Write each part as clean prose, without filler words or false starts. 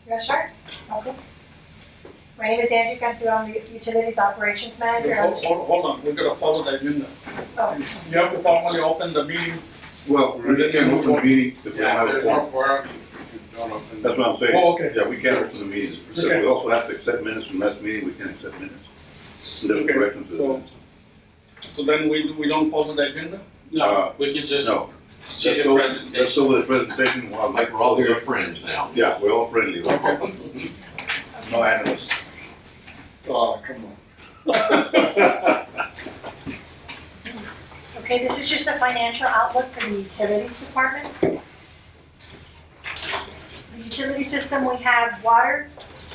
Yes, sir. Okay. My name is Andrew Cantu. I'm the Utilities Operations Manager. Hold on, we're gonna follow the agenda. Oh, You have to formally open the meeting. Well, we really can't open the meeting if we don't have a quorum. That's That's what I'm saying. Oh, okay. Yeah, we can't open the meetings. So Okay. we also have to accept minutes from last meeting, we can't accept minutes. So there's Okay, corrections to so- that. So then we don't follow the agenda? No, we can just No, see let's the go, let's presentation. go with the presentation while Like we're all good friends now. Yeah, we're all friendly. No animals. Oh, come on. okay, this is just a financial outlook for the Utilities Department. The utility system, we have water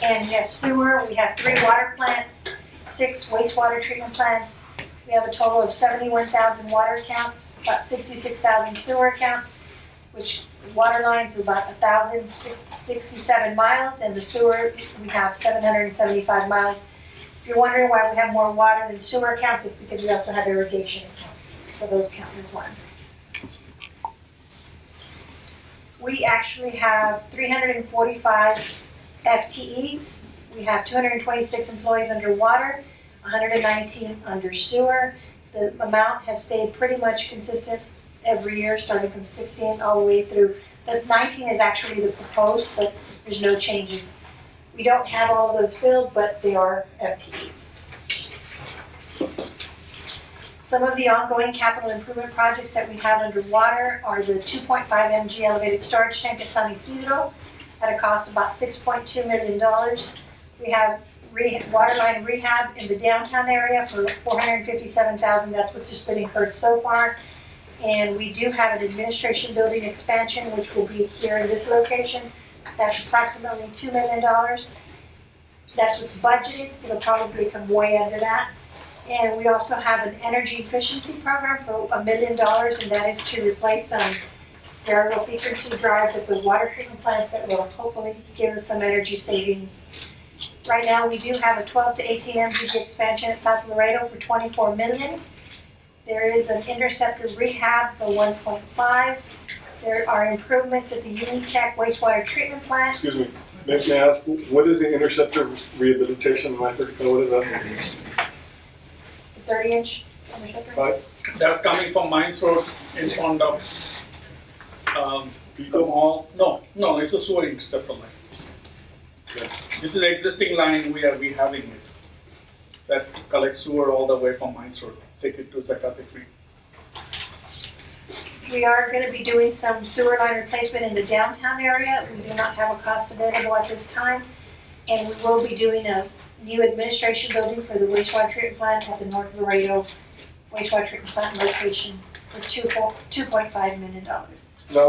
and we have sewer. We have 3 water plants, 6 wastewater treatment plants. We have a total of 71,000 water accounts, about 66,000 sewer accounts, which water lines about 1,067 miles, and the sewer, we have 775 miles. If you're wondering why we have more water than sewer accounts, it's because we also have irrigation accounts, so those count as one. We actually have 345 FTEs. We have 226 employees under water, 119 under sewer. The amount has stayed pretty much consistent every year, starting from 16 all the way through. The 19 is actually the proposed, but there's no changes. We don't have all of those filled, but they are FTEs. Some of the ongoing capital improvement projects that we have underwater are the 2.5 mg elevated storage tank at San Isidro at a cost of about $6.2 million. We have water line rehab in the downtown area for $457,000. That's what's just been incurred so far. And we do have an administration building expansion, which will be here in this location. That's approximately $2 million. That's what's budgeted. It'll probably come way under that. And we also have an energy efficiency program for $1 million, and that is to replace variable frequency drives at the water treatment plants that will hopefully give us some energy savings. Right now, we do have a 12 to 18 MGD expansion at South Laredo for $24 million. There is an interceptor rehab for 1.5. There are improvements at the Unitech wastewater treatment plant. Excuse me, may I ask, what is the interceptor rehabilitation, what is that? The 30-inch interceptor. Right. That's coming from Mines Road in front of, Pico Mall. No, it's a sewer interceptor line. Yeah. This is the existing line, we are rehabbing it. That collects sewer all the way from Mines Road, take it to Zacatecas Creek. We are going to be doing some sewer line replacement in the downtown area. We do not have a cost available at this time. And we will be doing a new administration building for the wastewater treatment plant at the North Laredo wastewater treatment plant location for $2.5 million. Now,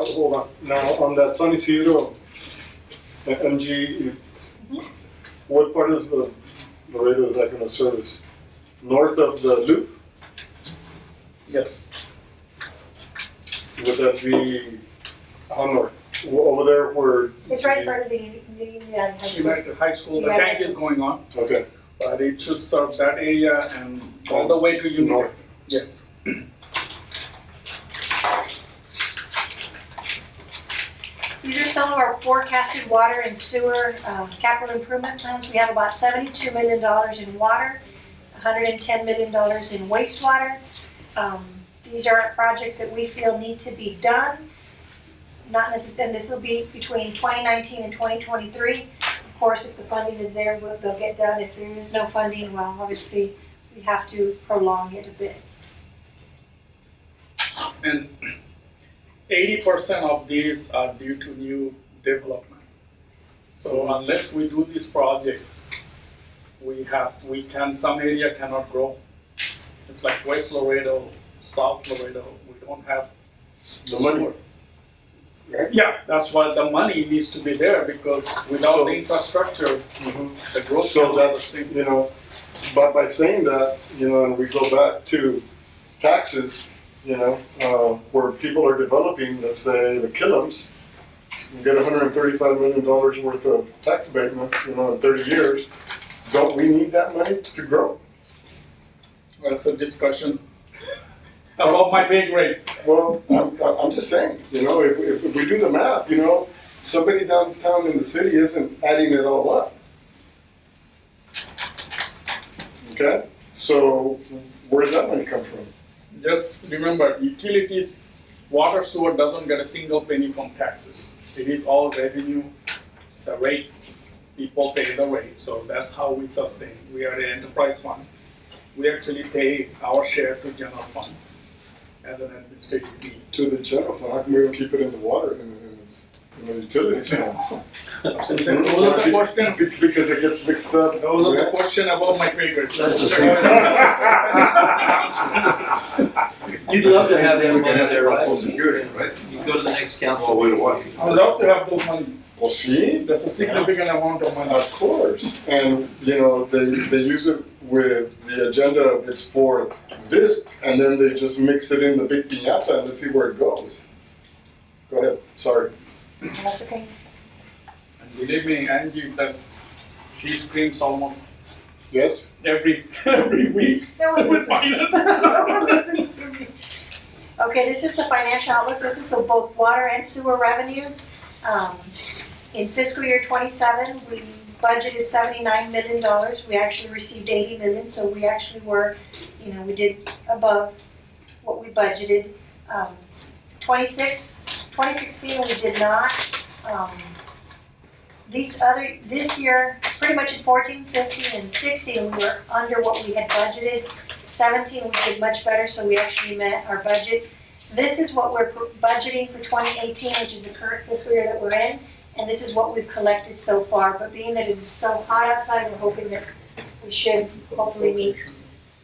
hold on, now on that San Isidro, the MG, what part of the Laredo is that gonna service? North of the loop, Yes. would that be, how north? Over there where? It's right in front of the United High School. United High School, the Yeah. tank is going on, Okay, but it should serve that area and all the way to Unitech. north. Yes. These are some of our forecasted water and sewer capital improvement plans. We have about $72 million in water, $110 million in wastewater. These are projects that we feel need to be done. Not necessarily, and this will be between 2019 and 2023. Of course, if the funding is there, they'll get done. If there is no funding, well, obviously, we have to prolong it a bit. And 80% of these are due to new development. So unless we do these projects, some area cannot grow. It's like West Laredo, South Laredo, we don't have The money. sewer. Right. Yeah, that's why the money needs to be there, because without the infrastructure, the growth So cannot that's, sustain. you know, but by saying that, you know, and we go back to taxes, you know, where people are developing, let's say the Killam's, you get $135 million worth of tax abatements, you know, in 30 years. Don't we need that money to grow? That's a discussion above my pay grade. Well, I'm just saying, you know, if we do the math, you know, somebody downtown in the city isn't adding it all up. Okay, so where does that money come from? Just remember, utilities, water sewer doesn't get a single penny from taxes. It is all revenue, the rate, people pay the rate, so that's how we sustain. We are an enterprise fund. We actually pay our share to general fund as an administrative fee. To the general fund, how come we don't keep it in the water and the utilities fund? Those are the question, Because it gets mixed up. those are the question about my papers. That's the You'd love to have that We can money have there, about Social right? Security, right? You go to the next Well, council. wait a while. I'd love to have those money. Well, see, That's a significant amount of money. of course, and, you know, they use it with the agenda of it's for this, and then they just mix it in the big piñata and let's see where it goes. Go ahead, sorry. That's okay. And believe me, Angie, she screams almost Yes? every week No one with listens. finance. No one listens to me. Okay, this is the financial outlook. This is the both water and sewer revenues. In fiscal year '27, we budgeted $79 million. We actually received $80 million, so we actually were, we did above what we budgeted. 2016, we did not. This year, pretty much in 14, 15, and 16, we were under what we had budgeted. 17, we did much better, so we actually met our budget. This is what we're budgeting for 2018, which is the current fiscal year that we're in, and this is what we've collected so far. But being that it is so hot outside, we're hoping that we should hopefully meet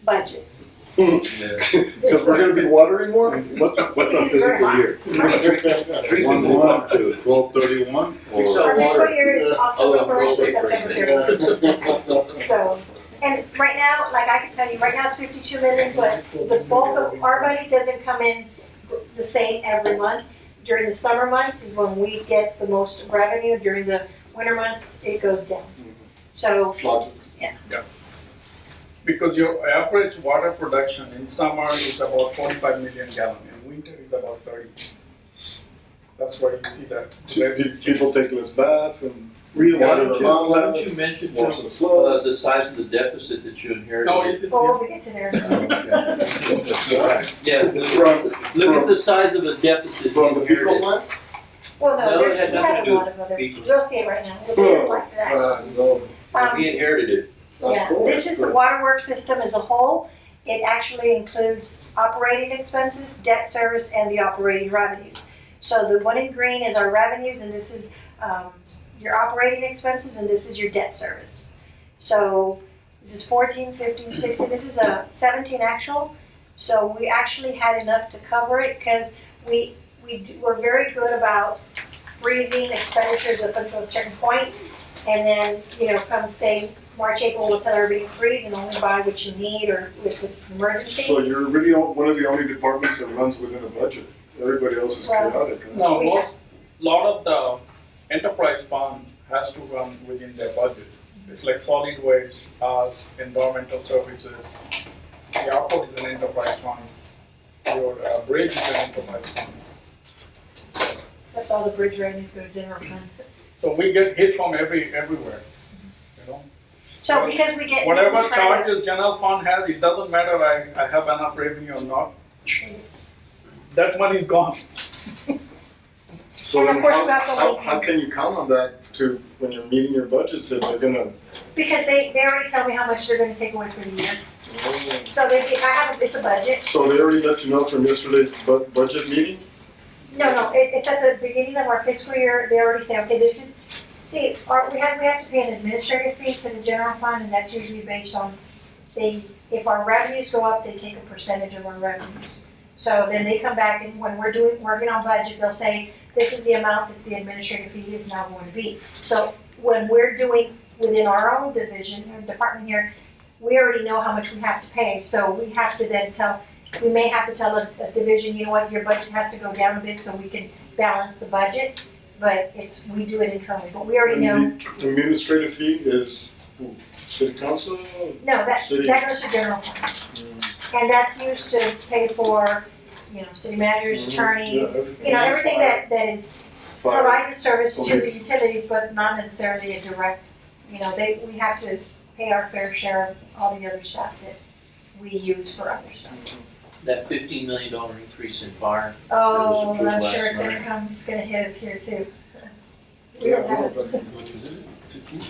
budget. Because we're gonna be watering more? What's our physical year? 1/1 to 12/31 So Our fiscal water- year is October Oh, 1st to okay, September great. 30th. So, and right now, like I can tell you, right now it's 52 million, but the bulk of our money doesn't come in the same every month. During the summer months is when we get the most revenue. During the winter months, it goes down. So, Logic. Because your average water production in summer is about 45 million gallons, in winter is about 30. That's why you see that. People take less baths and Rita, why water don't their you, lawns, why don't you mention wash to, the slopes. the size of the deficit that you inherited? No, it's this oh, year. we get to there. Yeah, look at the size of the deficit From you the Pico inherited. plant? Well, No, no, it there's, had we nothing have to a do lot of other, people. you'll see it right now. It'll be just like that. No, We inherited it. of Yeah, course. this is the waterworks system as a whole. It actually includes operating expenses, debt service, and the operating revenues. So the one in green is our revenues, and this is your operating expenses, and this is your debt service. So this is 14, 15, 16, this is a 17 actual. So we actually had enough to cover it because we're very good about freezing expenditures up until a certain point. And then, come say March, April, we'll tell everybody to freeze and only buy what you need or with the emergency. So you're really one of the only departments that runs within a budget. Everybody else is Well, chaotic. Huh? No, We lot of the enterprise fund has to run within their budget. It's like solid waste, environmental services. The airport is an enterprise fund. Your bridge is an enterprise fund. That's all the bridge revenues go to general fund. So we get hit from everywhere, So because we get. Whatever we try to- charges general fund has, it doesn't matter I have enough revenue or not. That money is gone. So And of then course, we also how make- can you count on that to, when you're meeting your budgets, if they're gonna? Because they already tell me how much they're gonna take away for the year. So it's a budget. So they already let you know from yesterday's budget meeting? No, it's at the beginning of our fiscal year, they already say, okay, this is, see, we have to pay an administrative fee to the general fund, and that's usually based on, if our revenues go up, they take a percentage of our revenues. So then they come back, and when we're working on budget, they'll say, this is the amount that the administrative fee is now going to be. So when we're doing within our own division, or department here, we already know how much we have to pay, so we have to then we may have to tell a division, you know what, your budget has to go down a bit so we can balance the budget, but we do it internally, but we already know. And the administrative fee is who? City council? No, that City. goes to general fund, and that's used to pay for, city managers, attorneys, Yeah, everything. everything that is provides a service to the utilities, but not necessarily a direct, we have to pay our fair share of all the other stuff that we use for other stuff. That $15 million increase in fire. Oh, approved I'm last sure it's gonna night. come, it's gonna hit us here too. We Yeah, don't have it. Which was it? 15?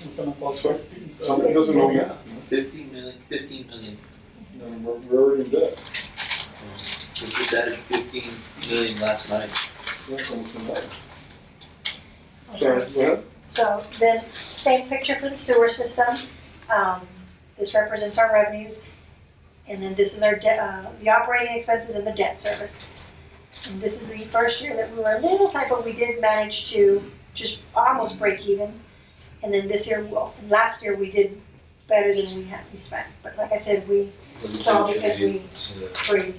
It's gonna cost So- 15. Somebody doesn't know yet. 15 million. We're already in debt. We did that at 15 million last night. That's almost in debt. Sorry, go ahead. So then, same picture for the sewer system. This represents our revenues. And then this is our the operating expenses and the debt service. And this is the first year that we were a little tight, but we did manage to just almost break even. And then this year, last year we did better than we spent. But like I said, it's all because we freeze.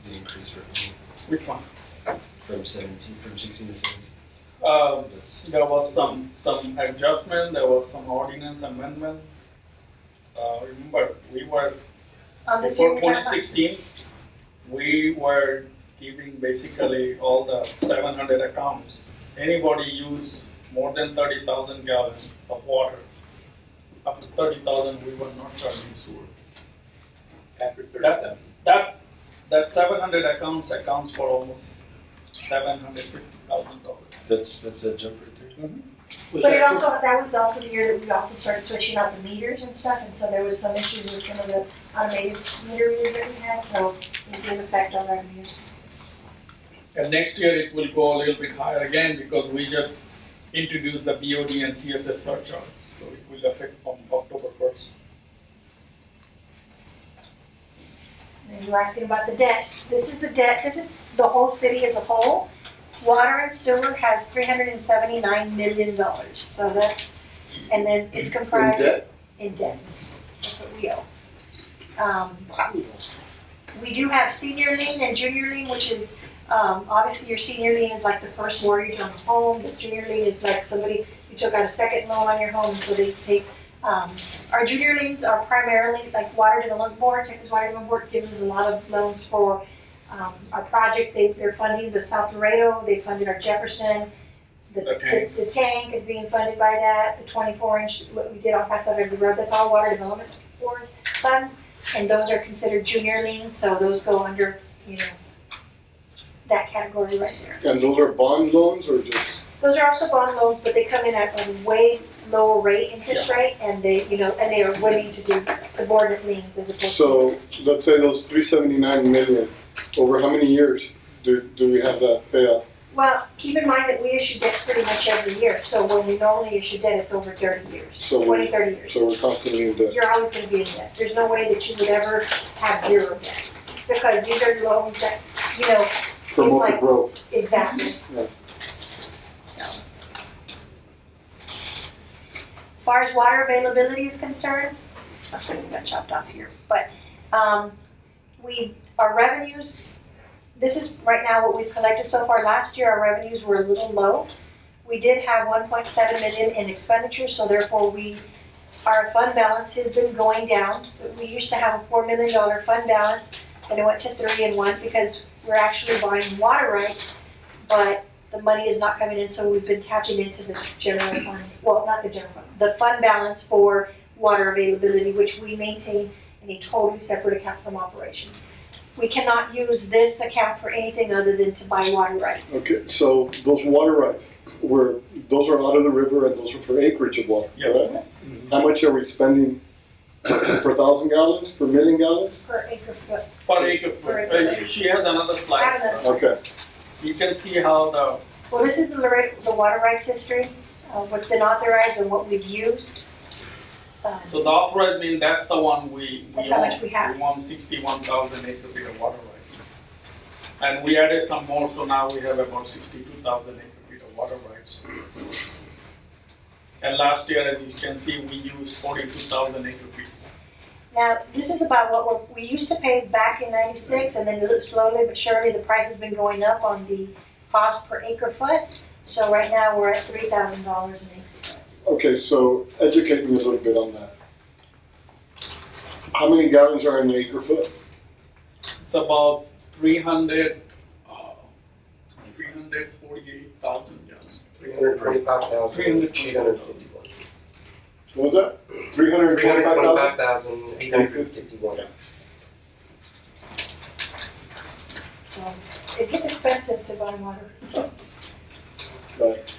The increase revenue Which one? from 16 to 17. That's There was some adjustment, there was some ordinance amendment. Remember, we were, On this year, before we're talking 2016, we were giving basically all the 700 accounts. Anybody use more than 30,000 gallons of water, after 30,000, we were not charging sewer. After 30,000. That 700 accounts accounts for almost $750,000. that's a jump right there. Was But that- that was also the year that we also started switching out the meters and stuff, and so there was some issues with some of the automated meter readers that we had, so it did affect our revenues. And next year it will go a little bit higher again because we just introduced the BOD and TSS surcharge. So it will affect from October 1st. And you were asking about the debt. This is the debt, this is the whole city as a whole. Water and sewer has $379 million, so that's, and then it's In comprised. debt? In debt. That's what we owe. We do have senior lien and junior lien, which is, obviously your senior lien is like the first mortgage on the home. The junior lien is like somebody, you took out a second loan on your home, so they take, our junior liens are primarily like Water Development Board. Texas Water Development Board gives us a lot of loans for our projects. They're funding the South Laredo, they funded our Jefferson. The tank. The tank is being funded by that, the 24-inch, what we did on Paso Verde Road, that's all Water Development Board funds. And those are considered junior liens, so those go under, that category right there. And those are bond loans or just? Those are also bond loans, but they come in at a way lower rate, interest rate, and they, and they are willing to do subordinate liens as opposed to. So let's say those 379 million, over how many years do we have that payoff? Well, keep in mind that we issue debt pretty much every year, so when we normally issue debt, it's over 30 years, So 20, we're, 30 years. so we're constantly in debt. You're always gonna be in debt. There's no way that you would ever have zero debt. Because these are loans that, Promote the like- growth. exactly. Yeah. So. As far as water availability is concerned, I think we got chopped off here, but, our revenues, this is right now what we've collected so far. Last year, our revenues were a little low. We did have 1.7 million in expenditures, so therefore our fund balance has been going down. We used to have a $4 million fund balance, and it went to 3 and 1 because we're actually buying water rights, but the money is not coming in, so we've been tapping into the general fund, well, not the general fund, the fund balance for water availability, which we maintain in a totally separate account from operations. We cannot use this account for anything other than to buy water rights. Okay, so those water rights, those are out of the river and those are for acreage of water, Yes. correct? How much are we spending per 1,000 gallons, per million gallons? Per acre foot. Per acre Per foot. acre. She has another I slide. have another slide. Okay, You can see how Well, this is the water rights history, what's been authorized and what we've used. so the authorized mean that's the one we That's how own. much we have. We own 61,000 acre feet of water rights. And we added some more, so now we have about 62,000 acre feet of water rights. And last year, as you can see, we used 42,000 acre feet. Now, this is about what we used to pay back in '96, and then slowly but surely, the price has been going up on the cost per acre foot. So right now, we're at $3,000 an acre foot. okay, so educate me a little bit on that. How many gallons are in an acre foot? It's about 348 thousand gallons. 325,851. What was that? 325,000? 325,851. So it gets expensive to buy water. Right.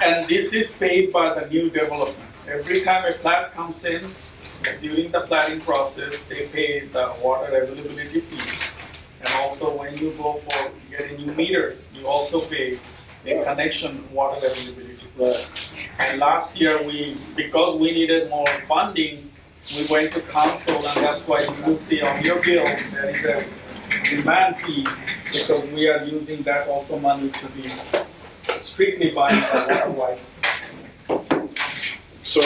And this is paid by the new development. Every time a plat comes in, during the platting process, they pay the water availability fee. And also when you go for get a new meter, you also pay a connection water availability. Right. And last year because we needed more funding, we went to council, and that's why you will see on your bill, there is a demand fee, because we are using that also money to be strictly buying the water rights. So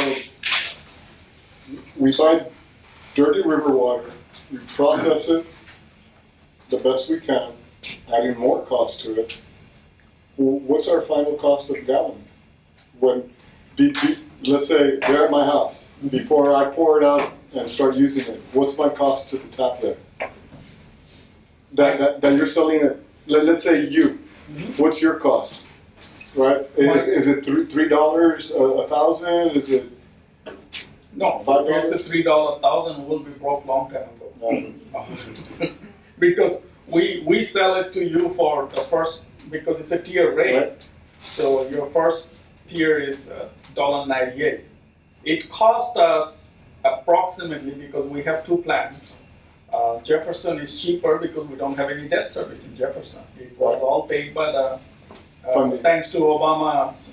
we buy dirty river water, we process it the best we can, adding more cost to it. What's our final cost of gallon? When, let's say they're at my house, before I pour it out and start using it, what's my cost to the tap there? That you're selling it, let's say you, what's your cost? Right? Is it $3, $1,000? Is it? No, $5? if it's the $3,000 will be broke long time ago. Because we sell it to you for the first, because it's a tier rate. Right. So your first tier is $1.98. It cost us approximately, because we have two plants. Jefferson is cheaper because we don't have any debt service in Jefferson. It was all paid by the, thanks to Obama's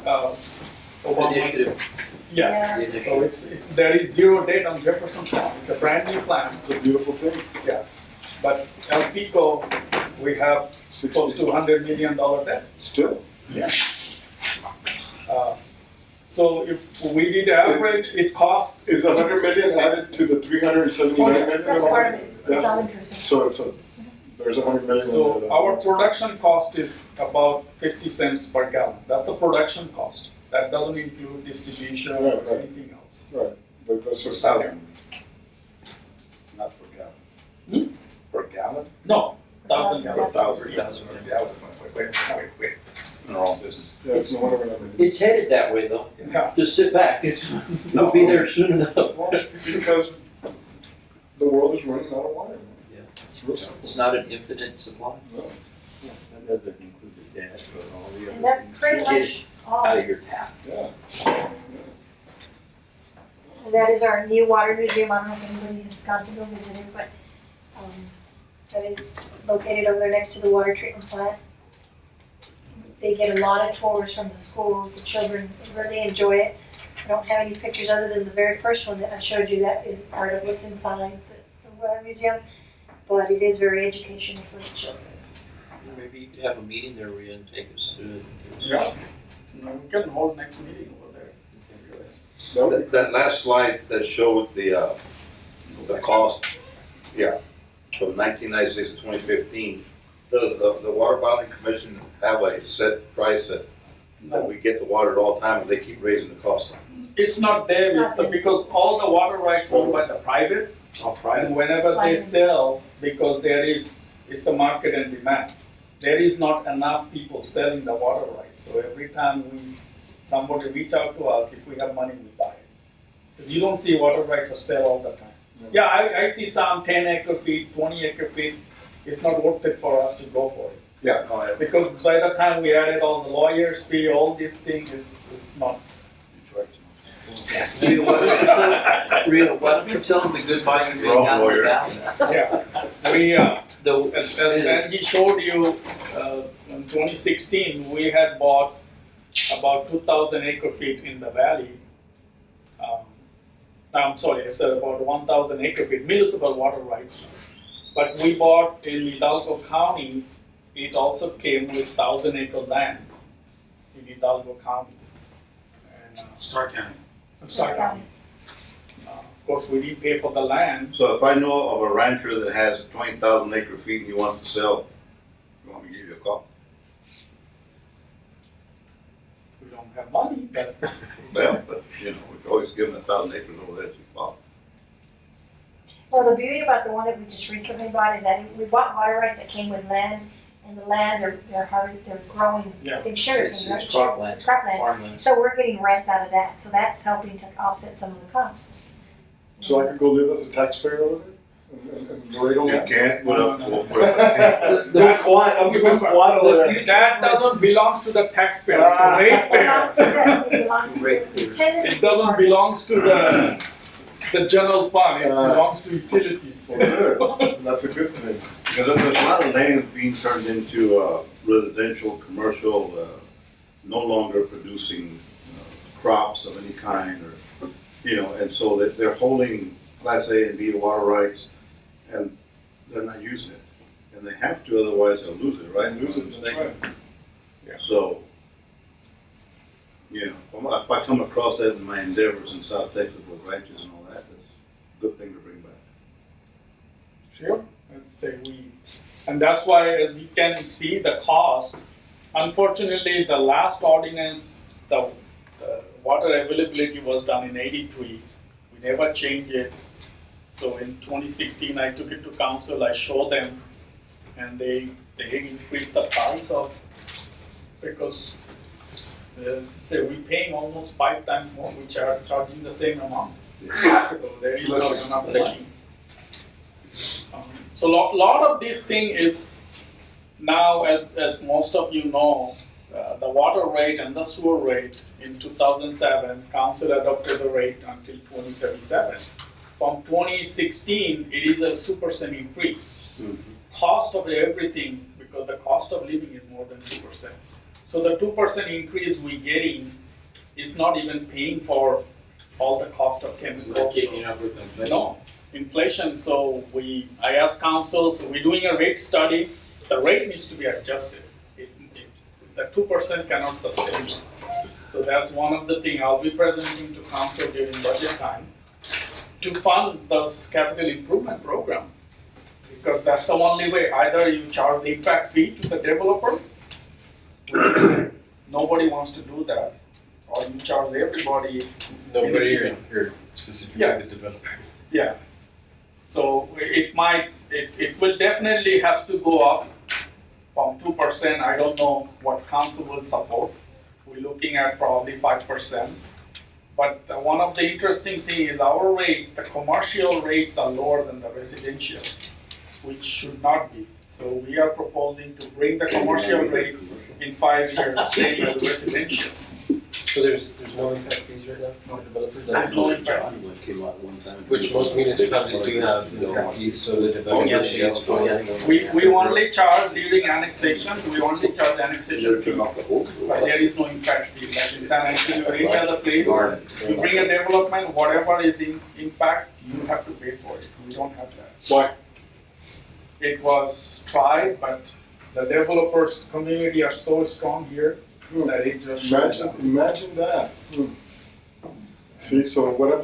Initiative. yeah. The So initiative. there is zero debt on Jefferson plant. It's a brand new plant. It's a beautiful thing. Yeah. But El Pico, we have close to $100 million debt. Still. Yeah. So if we did average, it cost. Is 100 million added to the 379 million? That's part of it. It's Yeah. all interesting. So there's 100 million. So in there. our production cost is about 50 cents per gallon. That's the production cost. That doesn't include distribution or Right, right. anything else. Right, but that's Per just. thousand. Not per gallon. Per gallon? No, 1,000 Per gallons. thousand gallon. Wait. In our own business. Yeah, it's no wonder we're not. It's headed that way though. Yeah. Just sit back. You'll be there soon enough. Well, because the world is running out of water. Yeah. It's real simple. It's not an infinite supply. No. That doesn't include the debt or all the And other that's things. pretty Get much it all. out of your tap. Yeah. And that is our new water museum. I don't know if anybody has gone to go visit it, but that is located over there next to the water treatment plant. They get a lot of tours from the school. The children really enjoy it. I don't have any pictures other than the very first one that I showed you. That is part of what's inside the water museum. But it is very educational for the children. Maybe you could have a meeting there where you take us through it. Yeah. No, we can hold next meeting over there. That last slide that showed the cost, yeah, from 1996 to 2015, does the Water Boundary Commission have a set price that we get the water at all time, and they keep raising the cost? It's not them, it's because all the water rights owned by the private. And whenever they sell, because it's the market and demand. There is not enough people selling the water rights. So every time somebody reach out to us, if we have money, we buy it. Because you don't see water rights for sale all the time. Yeah, I see some 10 acre feet, 20 acre feet. It's not worth it for us to go for it. Yeah, no, Because by the time we added all the lawyers fee, all these things is not. Rio, why don't you tell them the goodbye you made down the valley? Yeah, we, as Angie showed you, in 2016, we had bought about 2,000 acre feet in the valley. I'm sorry, I said about 1,000 acre feet, municipal water rights. But we bought in Hidalgo County, it also came with 1,000 acre land in Hidalgo County. And, Stark County. Stark County. Of course, we didn't pay for the land. So if I know of a rancher that has 20,000 acre feet and he wants to sell, you want me to give you a call? We don't have money, but Well, but you know, we could always give them 1,000 acres over there to follow. Well, the beauty about the one that we just recently bought is that we bought water rights that came with land, and the land, they're growing, Yeah. I think sugar. It's cropland. Cropland. Farmland. So we're getting rent out of that, so that's helping to offset some of the costs. So I could go live as a taxpayer over there? And Laredo? You can't put up, No. Go squat, I'm gonna squat over there. That doesn't belong to the taxpayer, it's a It belongs to ratepayer. the, it belongs to the tenants. It doesn't belong to the general fund, it belongs to utilities. Well, good. That's a good thing. because there's a lot of land being turned into, residential, commercial, no longer producing crops of any kind or, and so that they're holding Class A and B water rights and they're not using it. And they have to, otherwise they'll lose it, right? Lose it, that's right. Yeah. So, if I come across that in my endeavors in South Texas with ranches and all that, that's a good thing to bring back. Sure, I'd say and that's why, as you can see, the cost, unfortunately, the last ordinance, the water availability was done in '83. We never changed it. So in 2016, I took it to council, I showed them, and they increased the price because say we're paying almost 5 times more, we charging the same amount. So there is not enough money. So lot of this thing is now, as most of you know, the water rate and the sewer rate in 2007, council adopted the rate until 2037. From 2016, it is a 2% increase. Cost of everything, because the cost of living is more than 2%. So the 2% increase we're getting is not even paying for all the cost of chemicals. Keeping up with inflation. No, inflation, so I asked council, so we're doing a rate study, the rate needs to be adjusted. The 2% cannot sustain. So that's one of the things I'll be presenting to council during budget time to fund this capital improvement program. Because that's the only way, either you charge the impact fee to the developer, nobody wants to do that, or you charge everybody. Nobody here, specifically Yeah. the developer. Yeah. So it will definitely have to go up from 2%. I don't know what council will support. We're looking at probably 5%. But one of the interesting things is our rate, the commercial rates are lower than the residential, which should not be. So we are proposing to bring the commercial rate in 5 years, same as residential. So there's no impact fees right now for developers? There's no impact. Came out one time. Which most municipalities do have impact fees, so the developer pays for it. We only charge during annexation, we only charge annexation fee. But there is no impact fee, like in San Antonio or any other place. You bring a development, whatever is in impact, you have to pay for it. We don't have that. Why? It was tried, but the developers community are so strong here that it just shows up. Imagine that. See, so what I'm.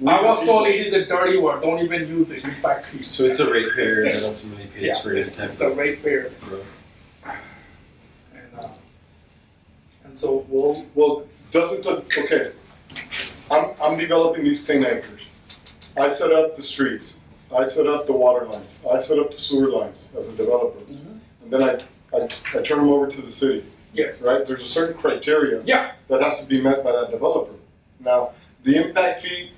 I was told it is a dirty word, don't even use it, impact fee. So it's a ratepayer that ultimately pays Yeah, for it's it. the ratepayer. And so Well, okay, I'm developing these 10 acres. I set up the streets, I set up the water lines, I set up the sewer lines as a developer. And then I turn them over to the city, yes. right? There's a certain criteria Yeah, that has to be met by that developer. Now, the impact fee,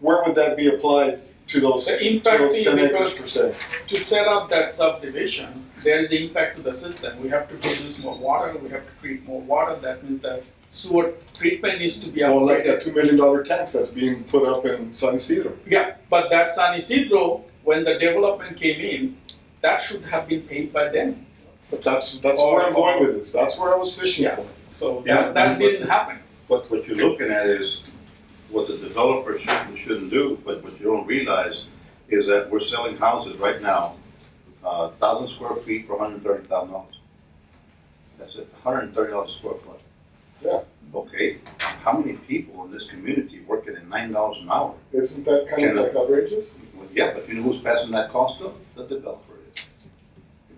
where would that be applied to those, The to impact those fee 10 acres because- per se? to set up that subdivision, there is the impact to the system. We have to produce more water, we have to treat more water, that means that sewer treatment needs to be Well, like that upgraded. $2 million tank that's being put up in San Isidro. Yeah, but that San Isidro, when the development came in, that should have been paid by them. But that's where I'm going with this, that's where I was fishing Yeah. for. So Yeah, that didn't happen. But what you're looking at is what the developer should and shouldn't do, but what you don't realize is that we're selling houses right now, 1,000 square feet for $130,000. That's it, $130 a square foot. Yeah. Okay, how many people in this community working at $9 an hour? Isn't that kind of like outrageous? Well, yeah, but you know who's passing that cost on? The developer is.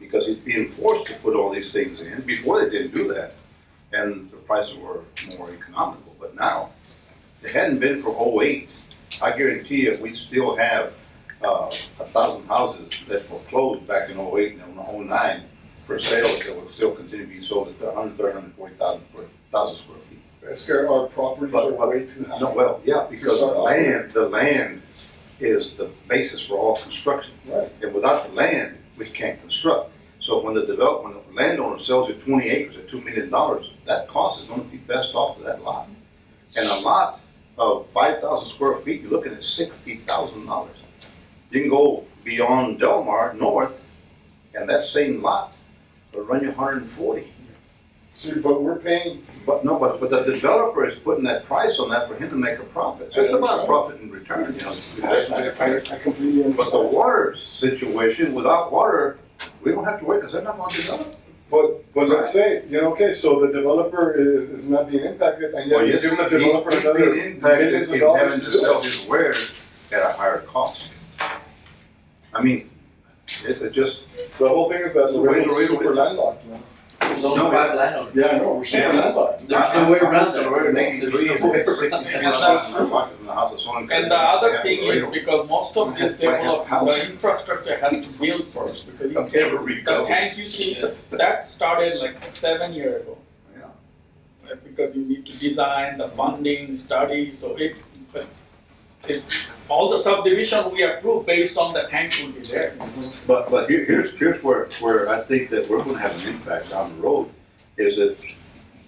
Because he's being forced to put all these things in. Before they didn't do that, and the prices were more economical. But now, if it hadn't been for '08, I guarantee you, we'd still have 1,000 houses that foreclosed back in '08 and '09 for sales that will still continue to be sold at 140,000 for 1,000 square feet. That's scary, our properties are way too high. No, well, yeah, because the land is the basis for all construction. Right. And without the land, we can't construct. So when the landowner sells you 20 acres at $2 million, that cost is gonna be best off to that lot. And a lot of 5,000 square feet, you're looking at $60,000. You can go beyond Del Mar north, and that same lot will run you 140. See, but we're paying, But the developer is putting that price on that for him to make a profit. So it's about profit in return, you know. I completely But the understand. water situation, without water, we don't have to wait, because they're not gonna develop. But let's say, you know, okay, so the developer is not being impacted, and yet Well, you're yes, giving the developer he's another being impacted millions of in having dollars to to do sell it. his wares at a higher cost. I mean, it just, The whole thing is that Laredo's super landlocked, man. There's only No, 5 landowners. Yeah, I know, we're super Yeah. landlocked. There's no way around that. Laredo There's 83 no and way 60 around people that. in the house of Solon. And the other thing is, Laredo. because most of this development, the infrastructure has to build first, because it Okay, takes, Rico. the tank you see, Yes. that started like 7 years ago. Yeah. Right, because you need to design the funding, study, so it's, all the subdivision we approve based on the tank will be there. But here's where I think that we're gonna have an impact down the road, is that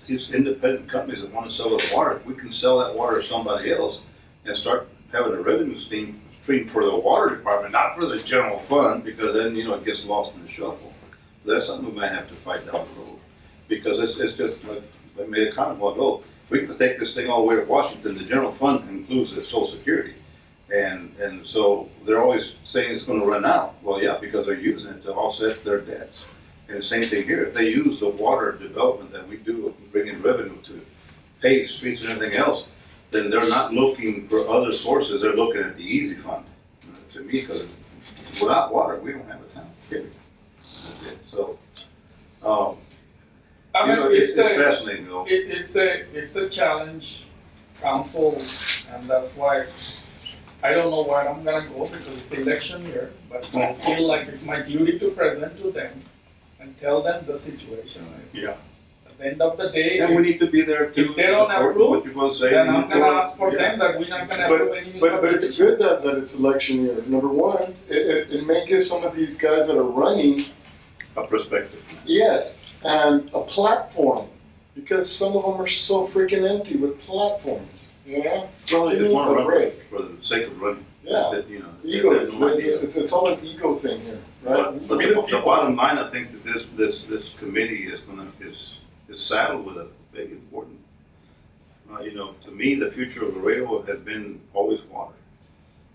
these independent companies that wanna sell us water, if we can sell that water to somebody else and start having a revenue stream for the water department, not for the general fund, because then, you know, it gets lost in the shuffle. That's something we might have to fight down the road, because it's just, like I made a comment a while ago, we can take this thing all the way to Washington, the general fund includes the Social Security. And so they're always saying it's gonna run out. Well, yeah, because they're using it to offset their debts. And the same thing here, if they use the water development that we do, bring in revenue to pave streets and everything else, then they're not looking for other sources, they're looking at the easy fund. To me, because without water, we don't have a town, period. That's it. So, I you mean, know, it's fascinating though. it's a challenge, council, and that's why I don't know where I'm gonna go, because it's election year, but I feel like it's my duty to present to them and tell them the situation. Yeah. At the end of the day, And we need to be there to If they don't support approve, what you're gonna say. then I'm gonna ask for Yeah. them that we're not gonna approve any new But it's subdivision. good that it's election year. Number one, it may give some of these guys that are running, A perspective. yes, and a platform, because some of them are so freaking empty with platforms, you know? Well, they Give just me wanna a run break. for the sake of running. Yeah. That, you know, they Ego, have no idea. it's all an ego thing here, right? But Be the the people. bottom line, I think that this committee is saddled with a big important, you know, to me, the future of Laredo has been always water.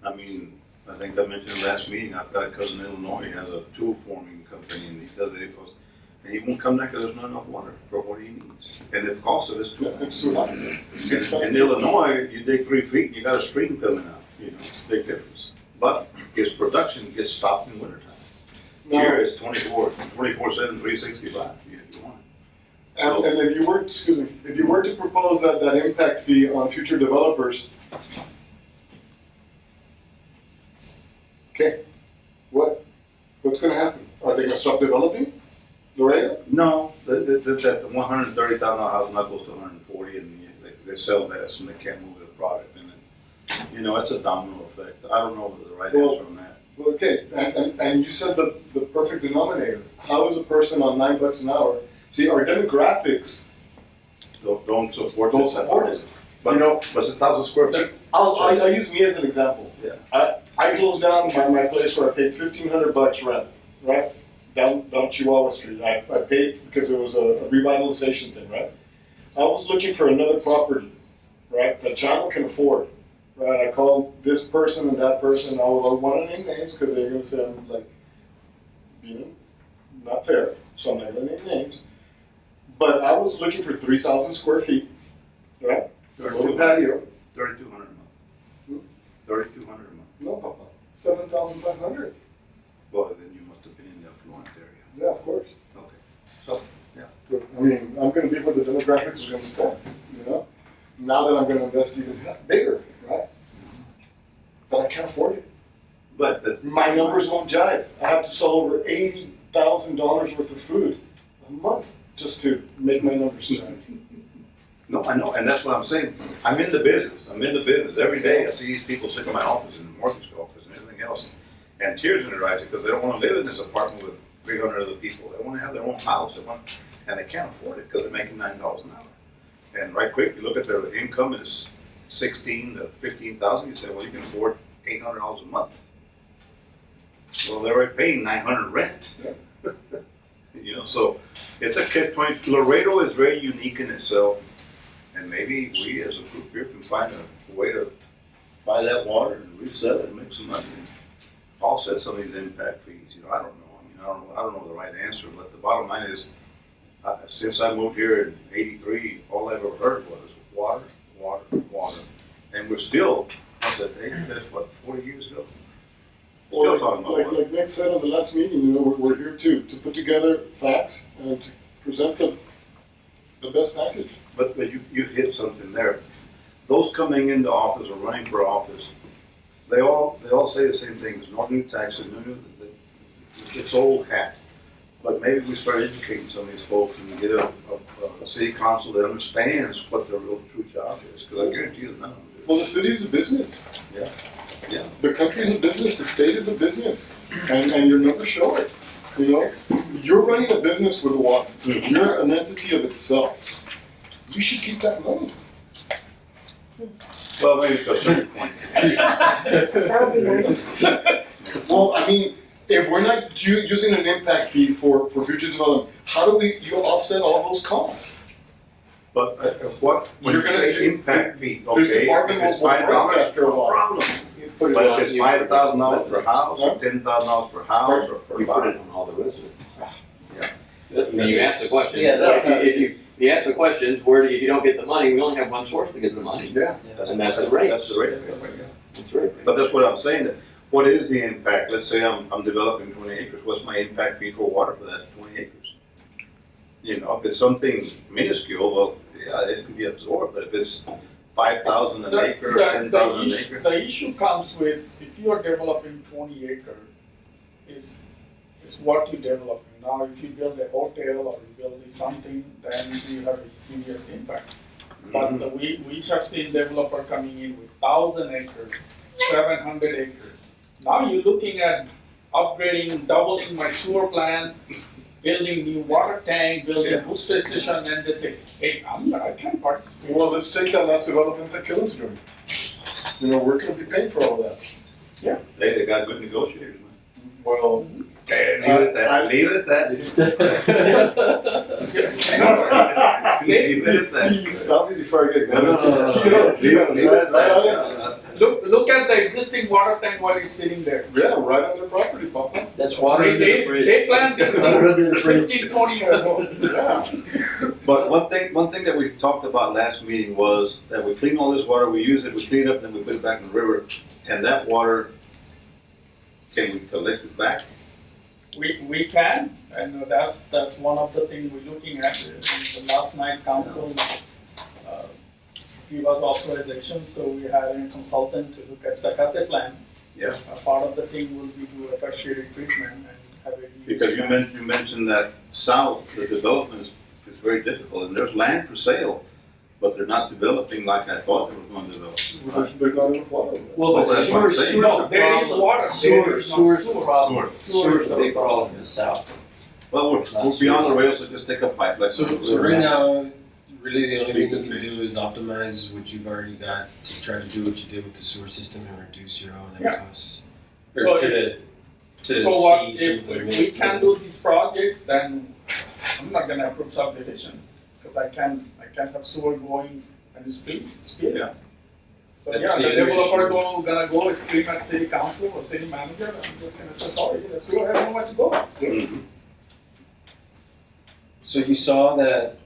I mean, I think I mentioned last meeting, I've got a cousin in Illinois, he has a tool forming company, and he does it, and he won't come there because there's not enough water for what he needs. And the cost of it's too high. It's too high. In Illinois, you dig 3 feet, and you got a stream coming out, you know, big difference. But his production gets stopped in wintertime. Here it's 24/7, 365, if you want. And if you were, excuse me, if you were to propose that impact fee on future developers, okay, what's gonna happen? Are they gonna stop developing Laredo? No, that $130,000 house now goes to 140, and they sell this, and they can't move the product, and then, you know, it's a domino effect. I don't know the right answer on that. Well, okay, and you said the perfect denominator. How is a person on $9 an hour? See, our demographics, Don't support Don't it. support it. But, You know, but it's 1,000 square feet. I'll use me as an example. Yeah. I closed down my place where I paid $1,500 rent, right? Down Chihuahua Street. I paid because it was a revitalization thing, right? I was looking for another property, right, that Channel can afford. Right, I called this person and that person. I don't want to name names because they're gonna say I'm like, you know, not fair. So I'm not gonna name names. But I was looking for 3,000 square feet, right? A little patio. 3,200 a month. Hmm? 3,200 a month. No, Papa. 7,500. Well, then you must have been in the affluent area. Yeah, of course. Okay. So, But, I mean, I'm gonna be where the demographics are gonna start, you know? Now that I'm gonna invest even bigger, right? But I can't afford it. But My numbers won't jive. I have to sell over $80,000 worth of food a month just to make my numbers jive. no, I know, and that's what I'm saying. I'm in the business. Every day I see these people sit in my office, in the mortgage office and everything else, and tears in their eyes because they don't want to live in this apartment with 300 other people. They want to have their own house, and they can't afford it because they're making $9 an hour. And right quick, you look at their income is 16 to 15,000. You say, well, you can afford $800 a month. Well, they're already paying 900 rent. You know, so it's a catch-22. Laredo is very unique in itself, and maybe we as a group here can find a way to buy that water and resell it and make some money and offset some of these impact fees. You know, I don't know. I mean, I don't know the right answer, but the bottom line is, since I moved here in '83, all I ever heard was water, water, water, and we're still. I said, hey, that's what 40 years ago. Still talking about water. Like Nick said on the last meeting, you know, we're here to put together facts and to present the best package. But you hit something there. Those coming into office or running for office, they all say the same thing. There's no new taxes, no new. It's old hat. But maybe we start educating some of these folks and get a city council that understands what their real true job is. Because I guarantee you, none of them do. Well, the city is a business. Yeah. Yeah. The country is a business. The state is a business, and your numbers show it. You know, you're running a business with water. You're an entity of itself. You should keep that money. Well, maybe to a certain point. That would be nice. Well, I mean, if we're not using an impact fee for future development, how do you offset all those costs? But what when You're you gonna say impact fee? This Okay, department if it's will $5 break after a no while. problem. But if it's $5,000 per house, or $10,000 per house, or per You put it lot. on all the residents. I mean, you ask the question. Yeah, that's not- If you ask the questions, where do you, if you don't get the money, we only have one source to get the money. Yeah. And that's the rate. That's the rate. That's right. But that's what I'm saying, that what is the impact? Let's say I'm developing 20 acres, what's my impact fee for water for that 20 acres? You know, if it's something minuscule, well, yeah, it can be absorbed, but if it's 5,000 an acre, or 10,000 an acre. The issue comes with, if you are developing 20 acre, is what you developing. Now, if you build a hotel or you build something, then you have a serious impact. But we have seen developer coming in with 1,000 acres, 700 acres. Now you're looking at upgrading, doubling my sewer plant, building new water tank, building booster station, and they say, hey, I can't participate. Well, let's take that last development that Killen's doing. You know, we're gonna be paying for all that. Hey, they got good negotiators, man. Well, Leave it at that, leave it at that. Leave it at that. Please, stop me before I get No, going. no. Leave it at that. Look at the existing water tank while it's sitting there. Yeah, right on their property, Papa. That's water under the bridge. They planned this Water under the bridge. 15, 20 years ago. Yeah. But one thing that we talked about last meeting was that we clean all this water, we use it, we clean it up, then we put it back in the river, and that water, can we collect it back? We can, and that's one of the things we're looking at. The last night council give us authorization, so we hired a consultant to look at Zacate plan. Yeah. Part of the thing will be do a tertiary treatment and have a. Because you mentioned that south, the development is very difficult, and there's land for sale, but they're not developing like I thought they were going to develop. There's not enough water. Well, Well, but that's what I'm sewer's saying. No, there is water. Sewer's the problem. Sewer. Sewer's the big problem in the south. Well, we're beyond the rail, so just take a pipe like. So right now, really the only thing you can do is optimize what you've already got to try to do what you did with the sewer system and reduce your O&M Yeah. costs. So Or to So what, see if something we can do these projects, then I'm not gonna approve subdivision, because I can have sewer going and spill. Yeah. So That's yeah, the the other developer issue. gonna go scream at city council or city manager, and I'm just gonna say, sorry, the sewer has nowhere to go. Mhm. So you saw that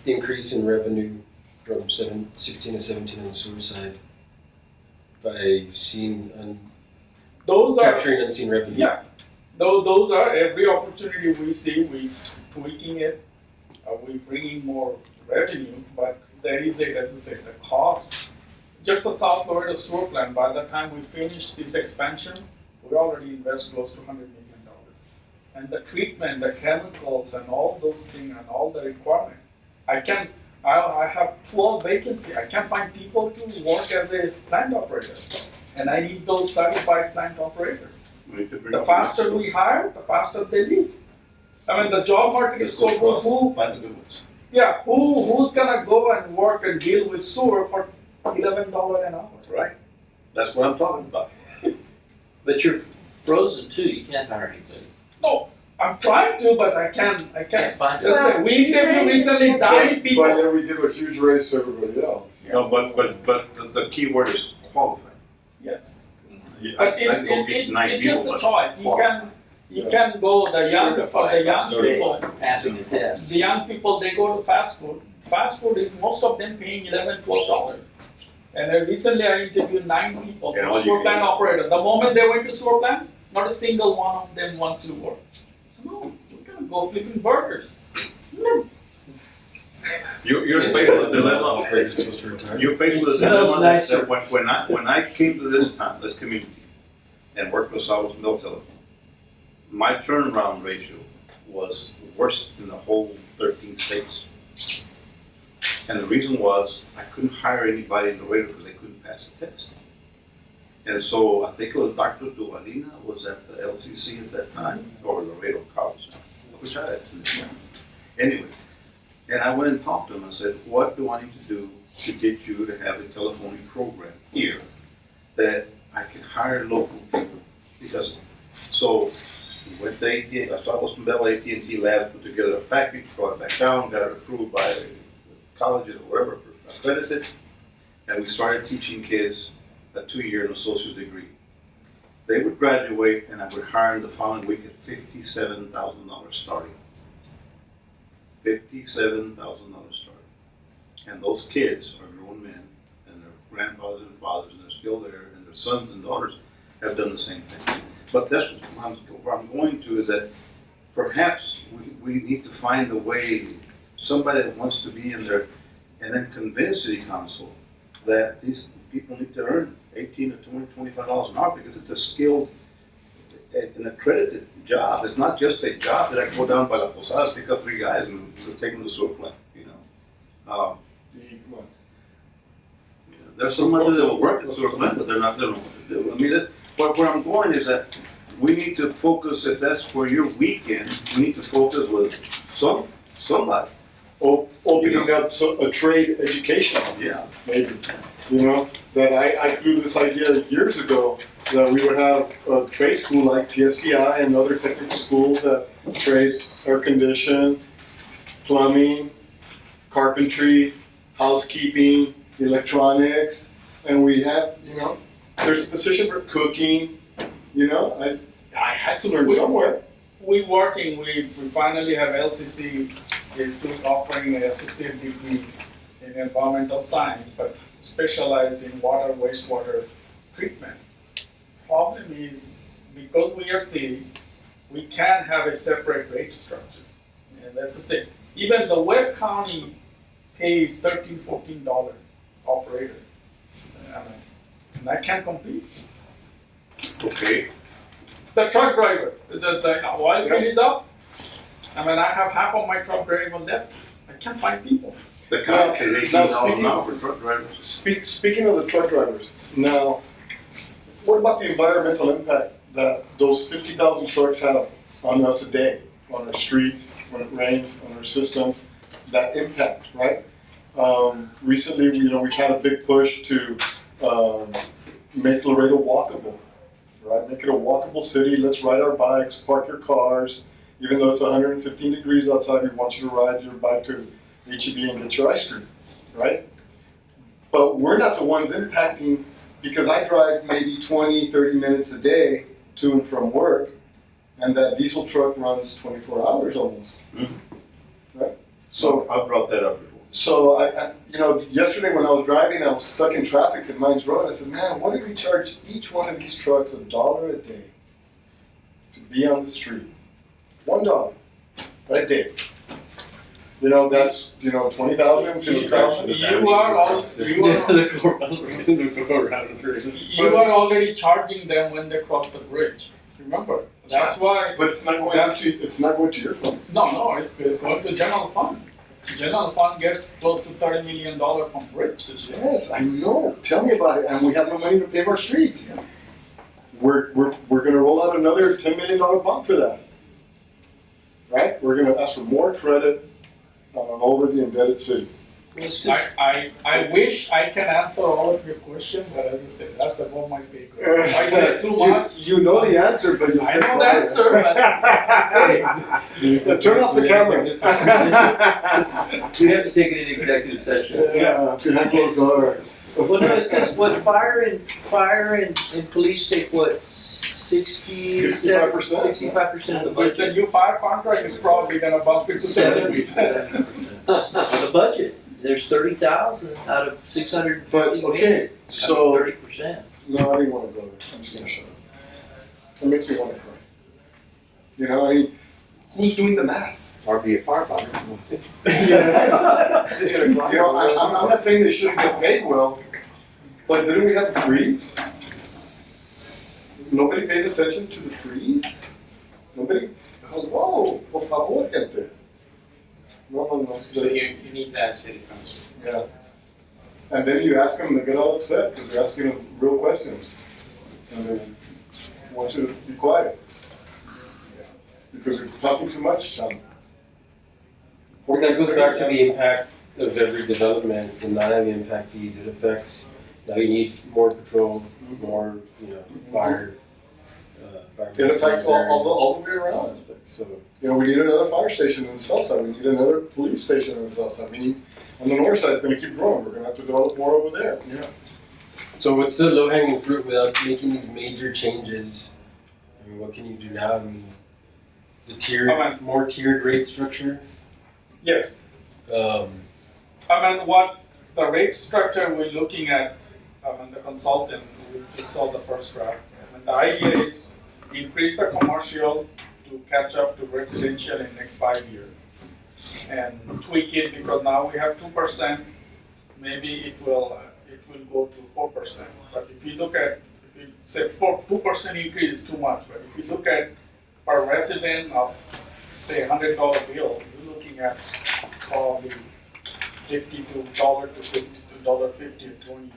increase in revenue from 16 to 17 on the sewer side by Those are, capturing unseen revenue. yeah, those are every opportunity we see, we tweaking it, we bringing more revenue, but there is a, as I said, the cost just the South Laredo sewer plant, by the time we finish this expansion, we already invest close to $100 million. And the treatment, the chemicals and all those things and all the requirement, I have 12 vacancies. I can't find people to work as a plant operator. And I need those certified plant operators. The faster we hire, the faster they leave. I mean, the job market is so good. Find the good ones. Who's gonna go and work and deal with sewer for $11 an hour? Right. That's what I'm talking about. But you're frozen too, you can't hire anybody. No, I'm trying to, but I can't. Can't find it. Listen, we interviewed recently 9 But people. then we give a huge raise to everybody else. No, but the key word is qualified. Yes, I but go get 9 it's just people, a but choice. You can go the young people. Passing the test. The young people, they go to fast food. Fast food is most of them paying $11, $12. And recently I interviewed 9 people And for all you sewer can plant do- operator. The moment they went to sewer plant, not a single one of them want to work. So no, we're gonna go flipping burgers. No. You're faced with a dilemma. Operators supposed to retire. You're faced with a Smells dilemma nicer. that when I came to this town, this community, and worked for Southwest Mill Telephone, my turnaround ratio was worse in the whole 13 states. And the reason was, I couldn't hire anybody in Laredo because they couldn't pass the test. And so I think it was Dr. Duvalina was at the LCC at that time, or Laredo College, which I attended. Anyway, and I went and talked to him. I said, what do I need to do to get you to have a telephonic program here that I can hire local people? Because, so we went to AT&T, I saw Western Bell AT&T Labs put together a package, brought it back down, got it approved by colleges or wherever, accredited, and we started teaching kids a 2-year associate degree. They would graduate and I would hire them the following week at $57,000 starting. $57,000 starting. And those kids are grown men and their grandfathers and fathers and they're still there and their sons and daughters have done the same thing. But that's what I'm going to is that perhaps we need to find a way, somebody that wants to be in there and then convince city council that these people need to earn $18 to $20, $25 an hour because it's a skilled, an accredited job. It's not just a job that I can go down by La Posada, pick up 3 guys and take them to the sewer plant, you know. There's some others that will work at the sewer plant, but they don't know what to do. I mean, where I'm going is that we need to focus, if that's where you're weak in, we need to focus with somebody. Opening up a trade education, Yeah. maybe. You know, that I threw this idea years ago that we would have a trade school like TSCI and other technical schools that trade air condition, plumbing, carpentry, housekeeping, electronics, and we have, you know, there's a position for cooking, you know, I had to learn somewhere. We finally have LCC is offering an associate degree in environmental science, but specialized in water, wastewater treatment. Problem is, because we are city, we can't have a separate rate structure. And that's the thing. Even the Webb County pays $13, $14 operator. And I can't compete. Okay. The truck driver, the oil bill is up. I mean, I have half of my truck driver left. I can't find people. The county is Now, $18 an hour for truck drivers. Speaking of the truck drivers, now, what about the environmental impact that those 50,000 trucks have on us a day, on our streets, when it rains, on our systems, that impact, right? Recently, we've had a big push to make Laredo walkable, right? Make it a walkable city. Let's ride our bikes, park your cars. Even though it's 115 degrees outside, we want you to ride your bike to HEB and get your ice cream, right? But we're not the ones impacting, because I drive maybe 20, 30 minutes a day to and from work, and that diesel truck runs 24 hours almost, right? So I brought that up before. So yesterday when I was driving, I was stuck in traffic at Mines Road. I said, man, what if we charge each one of these trucks $1 a day to be on the street? $1 a day. You know, that's, you know, 20,000, 50,000. You are already charging them when they cross the bridge. Remember, that's why. But it's not going to your fund. No, it's going to general fund. General fund gets close to $30 million from bridge system. Yes, I know. Tell me about it. And we have no money to pave our streets. We're gonna roll out another $10 million bond for that. Right? We're gonna ask for more credit on an already indebted city. I wish I can answer all of your questions, but as I said, that's above my pay grade. If I say too much. You know the answer, but you I know the answer, but I can't say. Turn off the camera. We have to take it in executive session. Yeah, behind closed doors. Well, no, it's because what fire and police take what, 65% 65% of the With the budget. new fire contract, it's probably gonna bump it to 70%. The budget, there's 30,000 out of 650 But, million. okay, so, 30%. no, I didn't wanna go there. I'm just gonna shut up. It makes me wanna cry. You know, I mean, who's doing the math? Or be a firefighter. It's, yeah. You know, I'm not saying they shouldn't get paid well, but didn't we have a freeze? Nobody pays attention to the freeze? Nobody, whoa, por favor, gente. No. So you need that city council. Yeah. And then you ask them, they get all upset because you're asking them real questions. And they want you to be quiet. Because you're talking too much, John. Well, that goes back to the impact of every development and not having impact fees. It affects, now you need more patrol, more, fire. It affects all the way around. So, You know, we need another fire station in the south side. We need another police station in the south side. We need, on the north side, it's gonna keep growing. We're gonna have to develop more over there. Yeah. so what's the low hanging fruit without making these major changes? I mean, what can you do now? I mean, the more tiered rate structure? Yes. What the rate structure we're looking at, the consultant, we just saw the first draft. And the idea is increase the commercial to catch up to residential in the next 5 years. And tweak it because now we have 2%, maybe it will go to 4%. But if you look at, if you say 2% increase is too much, but if you look at per resident of, say, $100 bill, you're looking at probably $52 to $52.50 or $20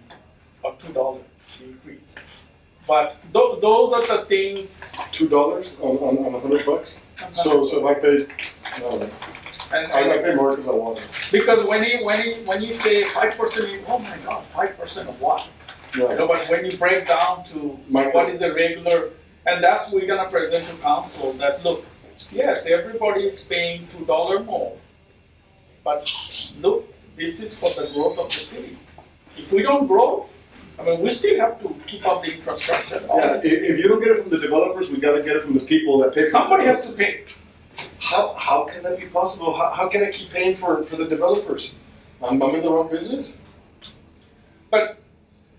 or $2 increase. But those are the things. $2 on $100? So if I pay, no, I pay more because I want it. Because when you say 5%, oh my God, 5% of what? Yeah. But when you break down to what is a regular, and that's we're gonna present to council that look, yes, everybody is paying $2 more, but look, this is for the growth of the city. If we don't grow, we still have to keep up the infrastructure. Yeah, if you don't get it from the developers, we gotta get it from the people that pay for it. Somebody has to pay. How can that be possible? How can I keep paying for the developers? I'm in the wrong business. But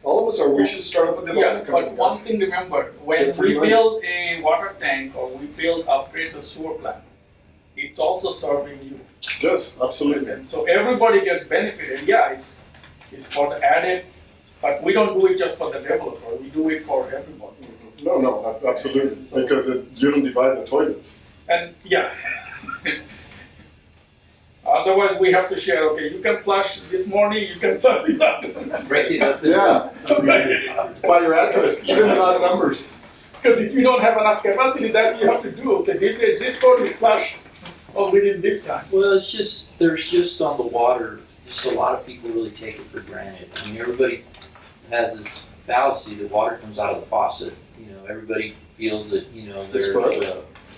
all of us are. We should start up a development company. But one thing remember, when we build a water tank or we upgrade the sewer plant, it's also serving you. Yes, absolutely. And so everybody gets benefited. Yeah, it's for the added, but we don't do it just for the developer. We do it for everybody. No, absolutely. Because you don't divide the toilets. And yeah. Otherwise, we have to share. Okay, you can flush this morning. You can flush this afternoon. Break it up. Yeah. By your address, even without numbers. Because if you don't have enough capacity, that's what you have to do. Okay, this is zip code, we flush within this time. Well, there's just on the water, just a lot of people really take it for granted. I mean, everybody has this fallacy that water comes out of the faucet. Everybody feels that,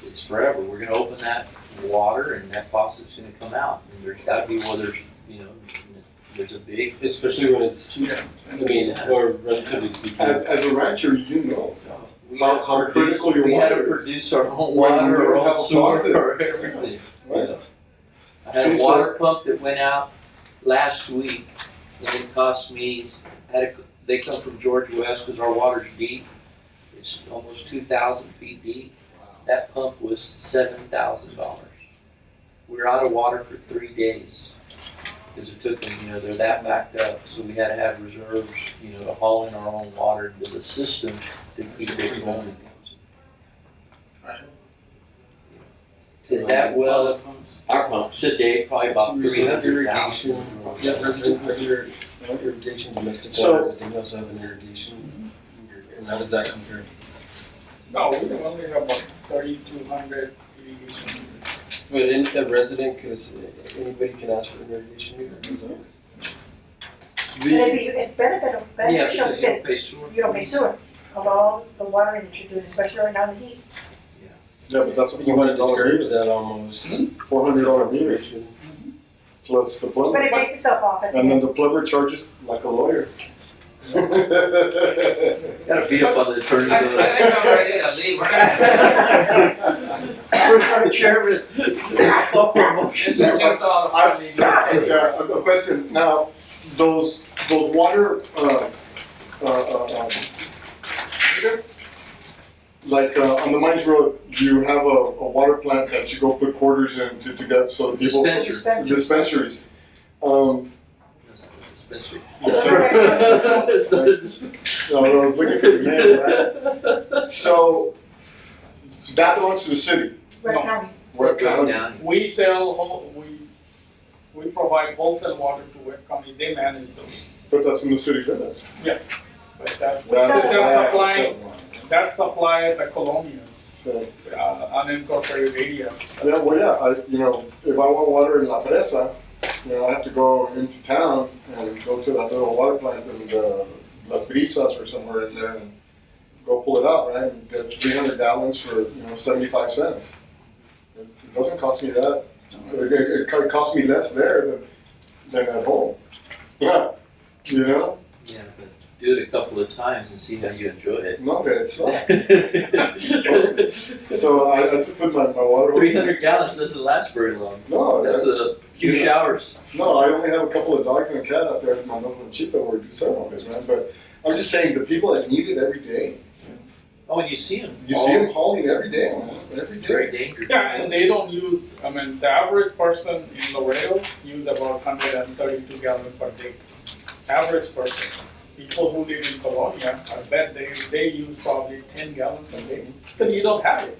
it's forever. We're gonna open that water and that faucet's gonna come out. And there's gotta be there's a big. Especially when it's cheap. Or relatively speaking. As a rancher, how critical your we water had to is. produce our own When water, you don't our have own a sewer, faucet. or everything. Right. I had a water pump that went out last week, and it cost me. They come from Georgia West because our water's deep. It's almost 2,000 feet deep. That pump was $7,000. we were out of water for 3 days. Because it took them, you know, they're that backed up, so we had to have reserves, you know, to haul in our own water into the system to keep it going. Did that well, Our pumps. today, probably about So we have 300,000. irrigation, yeah, resident, regular, irrigation, domestic So- water, but then you also have an irrigation. And how does that compare? No, we only have about 3,200 irrigation. But in a resident, cause anybody can ask for an irrigation meter, is that? And it's beneficial Yeah, because you because don't pay sewer. you don't pay sewer of all the watering that you're doing, especially right now in the heat. Yeah, but that's a You wanna $400 discourage meter, that almost. $400 meter, plus the But plumber. it makes itself off at the And then end. the plumber charges like a lawyer. Gotta beat up on the attorneys. I think I'm ready to leave. First time chairman. Up for a motion. This is just all a friendly meeting. Yeah, a question, now, those water, like, on the Mines Road, you have a water plant that you go put quarters in to get, so people. Dispensary. Dispensaries. Dispensary. Yes, It's not a No, I was looking for the name, right? So, that belongs to the city. Red No. County. Ward County. down. We sell, we provide wholesale water to Webb County, they manage those. But that's in the city limits. But that's supply the colonials, So, unincorporated area. yeah, well, yeah, if I want water in La Fresa, I have to go into town and go to that little water plant in Las Brisas or somewhere in there and go pull it out, right? And get 300 gallons for, 75 cents. It doesn't cost me that. It costs me less there than at home. Yeah, Yeah, but do it a couple of times and see how you enjoy it. No, but it sucks. So I just put my water. 300 gallons doesn't last very long. No, That's a few Yeah. showers. No, I only have a couple of dogs and a cat out there at my local Chipa where we do ceremonies, man. But I'm just saying, the people that need it every day, Oh, and you see them. you see them hauling every day, man, every Very day. dangerous. Yeah, and they don't use, the average person in Laredo use about 132 gallons per day. Average person. People who live in Colonia, I bet they use probably 10 gallons a day, because you don't have it.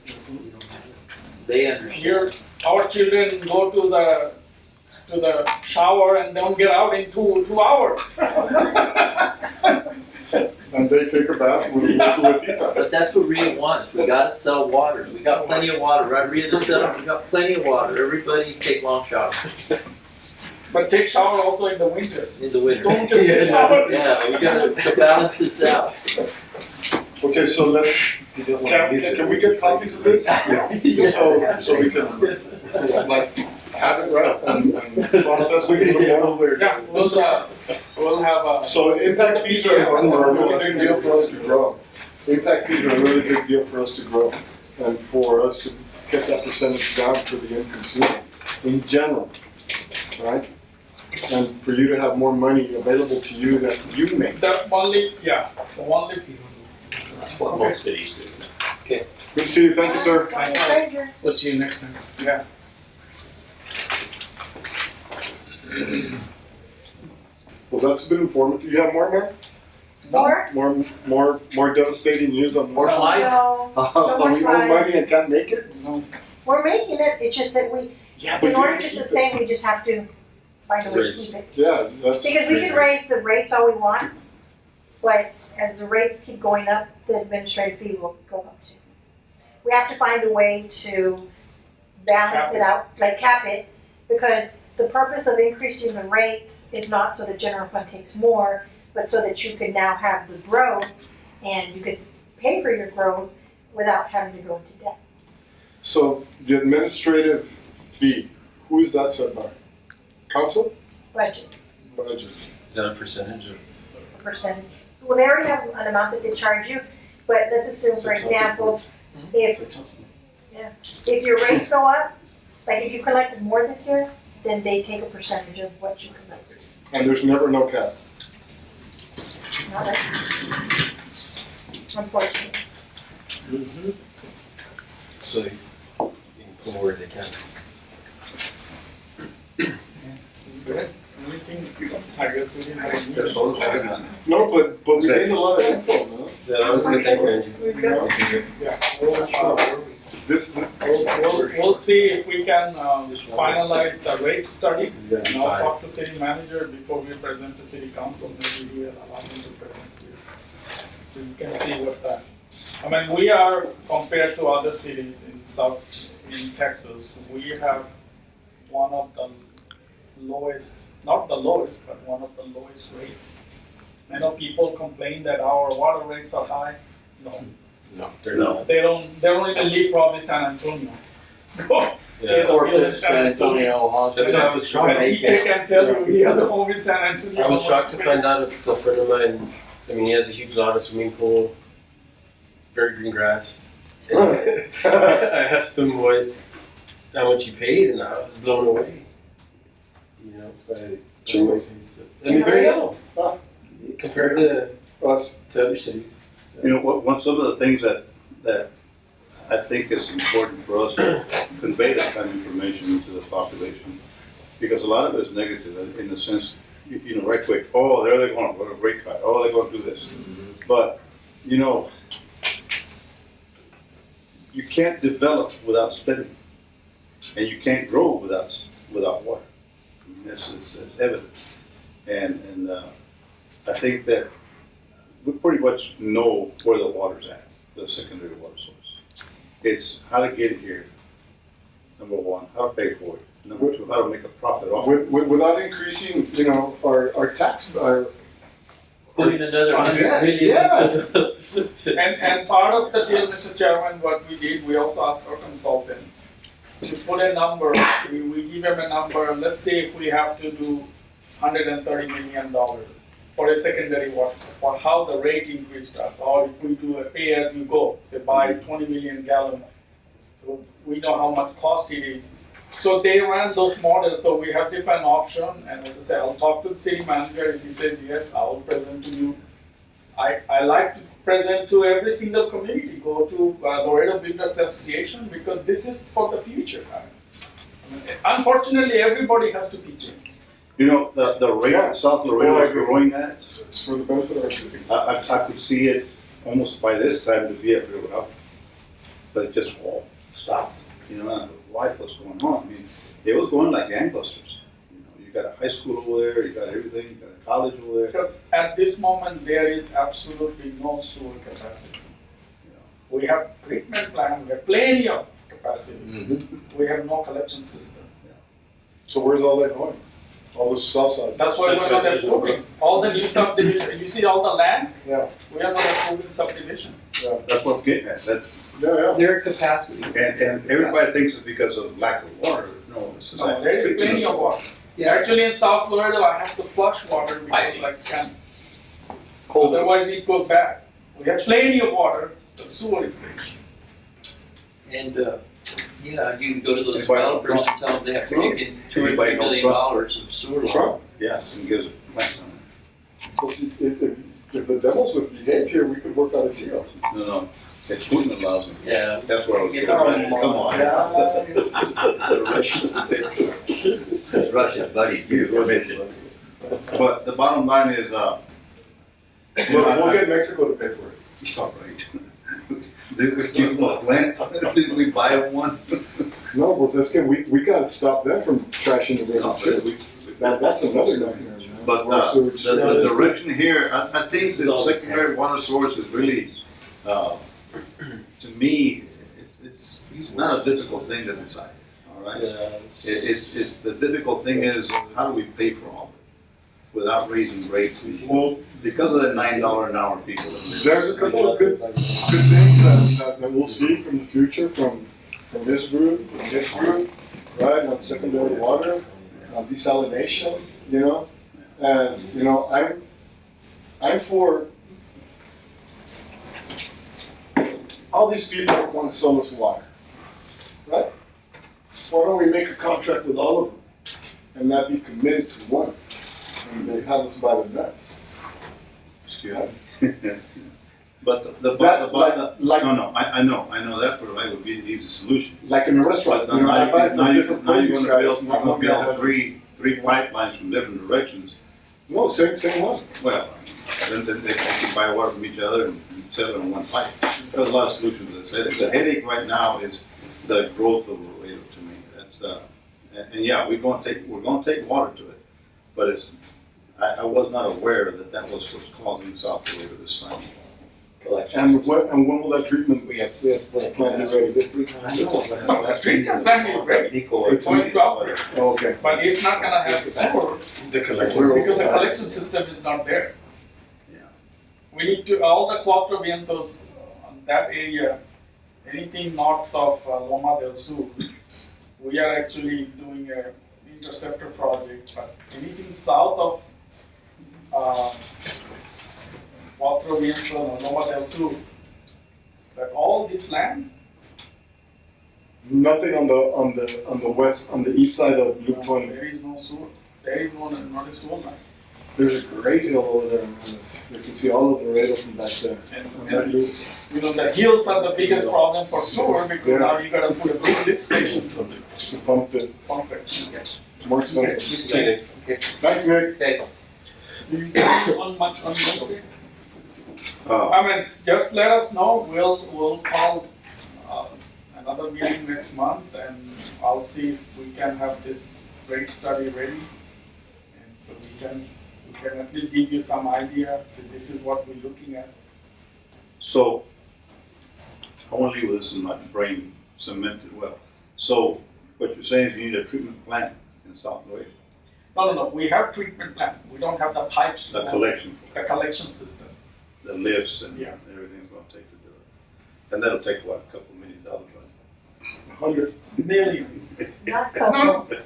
They understand. Here, our children go to the shower and don't get out in two hours. And they take a bath with Tita. But that's what Rita wants. We gotta sell water. We got plenty of water, right? Rita said, we got plenty of water. Everybody take long showers But take shower also in the winter. in the winter. Don't just take shower. Yeah, we gotta to balance this out. Okay, so let's, can we get copies of this? Just so we can, like, have it right and process it a little more. Yeah, we'll have a. So impact fees are a really big deal for us to grow. Impact fees are a really big deal for us to grow and for us to get that percentage down for the end consumer in general, right? And for you to have more money available to you that you make. The only. That's what most cities do. Good to see you, thank you, sir. Stranger. We'll see you next time. Yeah. Well, that's been informative. Do you have more, man? More devastating news on More slides? No, Are we owe money and can't make it? we're making it, it's just that Yeah, in order to sustain, we just have to find a way to keep it. Yeah, that's. Because we can raise the rates all we want, but as the rates keep going up, the administrative fee will go up too. We have to find a way to balance it out, like cap it, because the purpose of increasing the rates is not so the general fund takes more, but so that you can now have the growth and you could pay for your growth without having to go into debt. So the administrative fee, who is that set by? Council? Budget, Budget. Is that a percentage of? percentage. Well, they already have an amount that they charge you, but let's assume, for example, if your rates go up, like if you collected more this year, then they take a percentage of what you collected. And there's never no cap. Not right? Unfortunately. So you can pull where they can. Good. Anything, I guess we didn't have any. That's all I got. No, but we gained a lot of info, no? Yeah, that was good, thank you, Angie. Yeah, we'll see if we can finalize the rate study. It's gonna be And I'll fine. talk to city manager before we present to city council, maybe we will allow them to present here. So you can see what that, I mean, we are, compared to other cities in Texas, we have one of the lowest, not the lowest, but one of the lowest rate. I know people complain that our water rates are high. No, No, they're not. they don't even leave probably San Antonio. Yeah. Corpus, San Antonio, That's why I was shocked. And he can tell you, he has a home in San Antonio. I was shocked to find out a friend of mine, I mean, he has a huge lot of swimming pool, very green grass. I asked him how much he paid, and I was blown away. You know, by I mean, very low compared to Us. other cities. You know, one, some of the things that I think is important for us to convey that kind of information to the population, because a lot of it is negative in the sense, you know, right quick, oh, there they're going to rate cut, oh, they're going to do this. But, you know, you can't develop without spending, and you can't grow without water. I mean, this is evident. And I think that we pretty much know where the water's at, the secondary water source. It's how to get it here, number one, how to pay for it, number two, how to make a profit off it. Without increasing, you know, our tax, our. Putting another Yeah, 100 million yes. into the. And part of the deal, Mr. Chairman, what we did, we also asked our consultant to put a number, we give him a number, let's say if we have to do $130 million for a secondary water, for how the rate increase does, or if we do a pay as you go, say buy 20 million gallon, so we know how much cost it is. So they ran those models, so we have different option, and as I say, I'll talk to the city manager, if he says yes, I will present to you. I like to present to every single community, go to Laredo Business Association, because this is for the future. I mean, unfortunately, everybody has to pitch in. You know, the rate in South Laredo is growing at, It's for the benefit of our city. I could see it almost by this time to be up here up, but it just stopped. You know, why, what's going on? I mean, it was going like gangbusters. You know, you got a high school over there, you got everything, you got a college over there. Because at this moment, there is absolutely no sewer capacity. We have treatment plant, we have plenty of capacity. We have no collection system. So where's all that going? All the south side? That's why we're not approving. All the new subdivision, you see all the land? Yeah. We are not approving subdivision. That's what I'm getting at. Yeah. Their capacity. And everybody thinks it's because of lack of water. No, it's just No, there is plenty of water. Actually, in South Laredo, I have to flush water because I can't. Otherwise, it goes back. We have plenty of water, the sewer is there. And, yeah, you can go to those Anybody know developers and tell them they have to Trump? kick in $2 or Anybody $3 know million Trump? of sewer line. Trump. Yeah, and gives it plants on Well, see, if the devils would behave here, we could work out a deal. it. No, it's Putin allows them. Yeah. That's where I was Get going. the Come on. The Russian buddies give you permission. But the bottom line is, We'll get Mexico to pay for it. it's all right. Did we give them a plant? Did we buy them one? No, well, that's good. We gotta stop them from trashing the river too. That's another nightmare, man. But Raw sewage. the direction here, I think the secondary water source is really, to me, it's not a difficult thing to decide, all right? It's, the difficult thing is, how do we pay for all of it without raising rates? Well, because of the $9 an hour people. There's a couple of good things that we'll see from the future, from this group, right, on secondary water, on desalination, you know? And, you know, I'm for, all these people want to sell us water, right? Why don't we make a contract with all of them and not be committed to one? And they have us by the nuts. Excuse me. But the, That, like, no, I know that probably would be the easy solution. like in a restaurant, But you know, I buy now from you, different now you're produce gonna guys, build, not one that has. three pipelines from different directions. No, same one. Well, then they can buy water from each other and sell it in one pipe. There's a lot of solutions to this. The headache right now is the growth of Laredo to me. That's, and yeah, we're gonna take water to it. But I was not aware that was what's causing South Laredo this time. Collection. And when will that treatment We have plant plant be ready? I know. The treatment plant is ready. It's going to operate. Oh, okay. But it's not gonna have sewer The collection. because the collection system is not there. Yeah. We need to, all the cuatro vientos on that area, anything north of Loma del Sur, we are actually doing a interceptor project, but anything south of Cuatro Vientos or Loma del Sur, that all this land, Nothing on the west, on the east side of Loop 20. there is no sewer, there is not a sewer line. There's a great hill over there. You can see all of Laredo from back there. On that And, loop. you know, the hills are the biggest problem for sewer because Yeah. now you gotta put a big lift station To pump it, pump it. more expensive. Okay. Thanks, Nick. Okay. On Wednesday? Uh, I mean, just let us know, we'll call, another meeting next month and I'll see if we can have this rate study ready. And so we can at least give you some idea, so this is what we're looking at. So, I want to leave with this in my brain cemented well. So, what you're saying is you need a treatment plant in South Laredo, No, we have treatment plant, we don't have the pipes. to the go- collection, The collection system. the lifts and Yeah. everything's gonna take to do it. And that'll take what, a couple $1,000,000, right? 100. Millions. Not No, couple.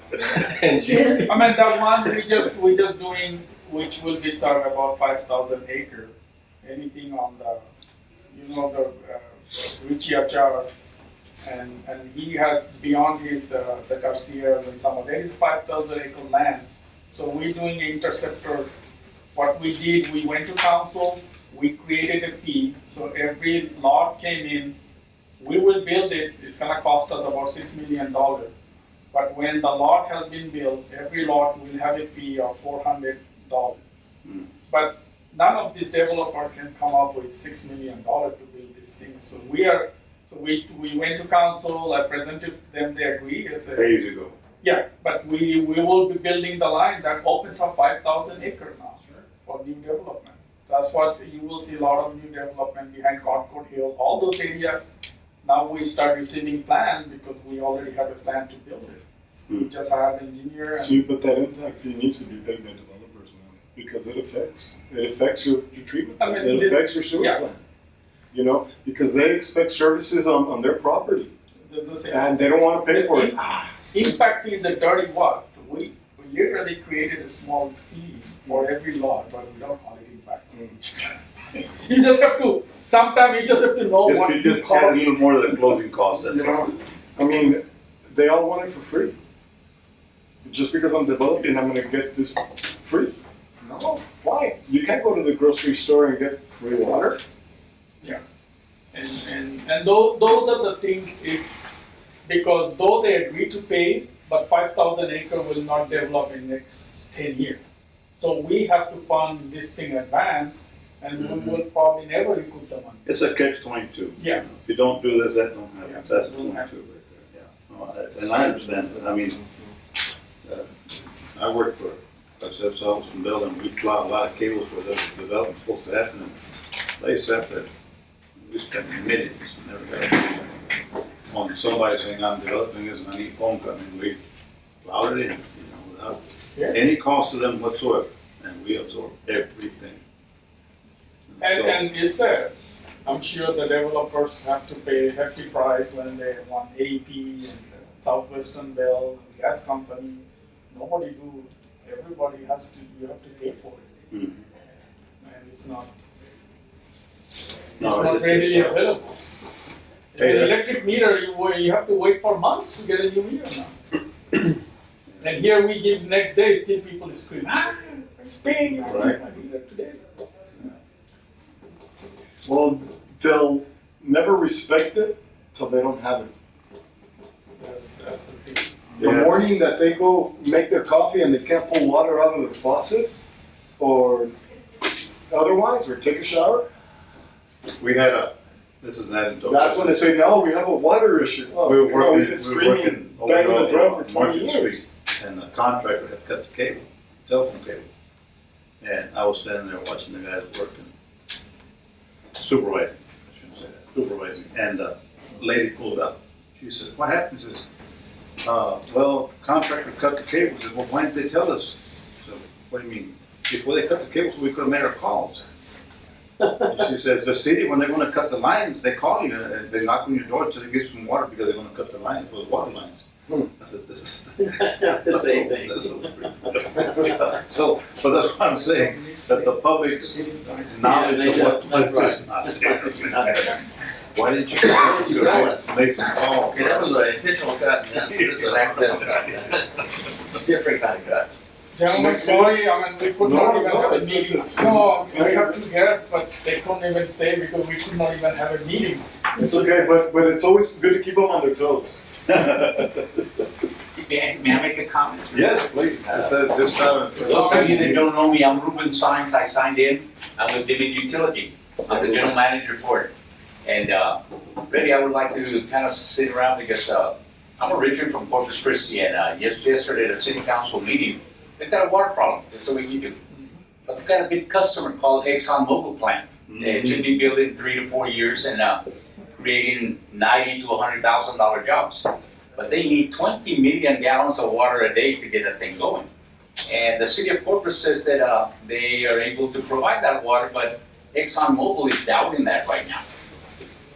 And Yes. I mean, that one we just doing, which will be served about 5,000 acre. Anything on the, the Richie Achar, and he has beyond his the Garcia and some of there is 5,000 acre land. So we're doing an interceptor. What we did, we went to council, we created a fee. So every lot came in, we will build it. It's gonna cost us about $6 million. But when the lot has been built, every lot will have a fee of $400. Mm. But none of these developer can come up with $6 million to build this thing. So we went to council, I presented them, they agreed, I said, Pay as you go. yeah, but we will be building the line that opens up 5,000 acre now for new development. That's what you will see, a lot of new development behind Concord Hill, all those areas. Now we start receiving plan because we already have a plan to build it. We just hired an engineer and See, but that impact fee needs to be paid by developers, man, because it affects your treatment. I mean, It this- affects your sewer yeah. plant. You know, because they expect services on their property, there's the same. and they don't want to pay for it. Impact fee is a dirty word. We literally created a small fee for every lot, but we don't call it impact. You just have to, sometimes you just have to know what You you just add a call it. little more to the closing cost, that's You all. know, I mean, they all want it for free. Just because I'm developing, I'm gonna get this free. No, why? You can't go to the grocery store and get free water. And those are the things is, because though they agree to pay, but 5,000 acre will not develop in next 10 years. So we have to fund this thing in advance, and we will probably never recoup the money. It's a catch-22. Yeah. If you don't do this, that don't happen, Yeah. that's a 22 right there, yeah. No, and I understand that, I mean, I worked for SF Office and Building, we plowed a lot of cables where the development's supposed to happen, and they sat there, we spent millions, never got it. On somebody saying, I'm developing this and I need phone company, we plowed it in, without any cost to them whatsoever, and we absorbed everything. So- And it's I'm sure the developers have to pay a hefty price when they want AEP and Southwestern Bell, and gas company. Nobody do, everybody you have to pay for it. Mhm. And it's not No, it's- readily available. Hey, An that- electric meter, you have to wait for months to get a new meter now. And here we give next day, still people scream, I'm paying, I Right. need my meter today. Well, they'll never respect it till they don't have it. That's the thing. The morning that they go make their coffee and they can't pull water out of their faucet, or otherwise, or take a shower, We had this is not in. that's when they say, no, we have a water issue. Oh, We were you know, we've working, been we were screaming, working over banging the drum for on 20 Market years. Street, and the contractor had cut the cable, telephone cable. And I was standing there watching the guys working, supervising, I shouldn't say that, supervising, and a lady pulled up. She said, what happened? She says, well, contractor cut the cable. I said, well, why didn't they tell us? So, what do you mean? Before they cut the cables, we could have made our calls. And she says, the city, when they're gonna cut the lines, they call you, and they knock on your door to get some water because they're gonna cut the lines, for the water lines. I said, this is. The same thing. So, but that's what I'm saying, that the public's knowledge of what is not there. Why didn't you? Why didn't you tell us? Make some calls. Okay, that was an intentional cut, and this is an accidental cut. Different kind of cut. Gentlemen, sorry, I mean, we could not even have a it's- meeting. it's- No, we have two guests, but they couldn't even say because we could not even have a meeting. It's okay, but it's always good to keep them on their toes. May I make a comment? Yes, please, this time. For those of you that don't know me, I'm Ruben Sines. I signed in. I'm with Divid Utility. I'm the general manager for it. And really, I would like to kind of sit around because I'm originally from Corpus Christi, and yesterday at a city council meeting, they've got a water problem, just the way you do. But they've got a big customer called ExxonMobil plant. It should be built in 3 to 4 years and creating $90,000 to $100,000 jobs. But they need 20 million gallons of water a day to get that thing going. And the city of Corpus says that they are able to provide that water, but ExxonMobil is doubting that right now.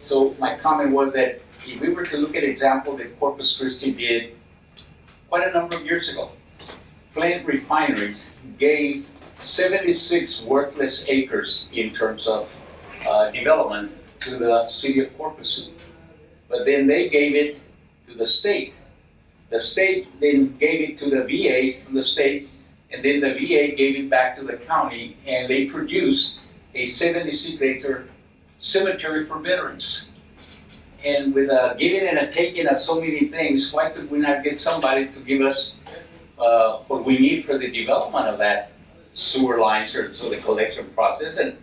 So my comment was that if we were to look at an example that Corpus Christi did quite a number of years ago, Flint refineries gave 76 worthless acres in terms of development to the city of Corpus. But then they gave it to the state. The state then gave it to the VA from the state, and then the VA gave it back to the county, and they produced a 76-acre cemetery for veterans. And with a giving and a taking of so many things, why could we not get somebody to give us what we need for the development of that sewer lines or so the collection process? And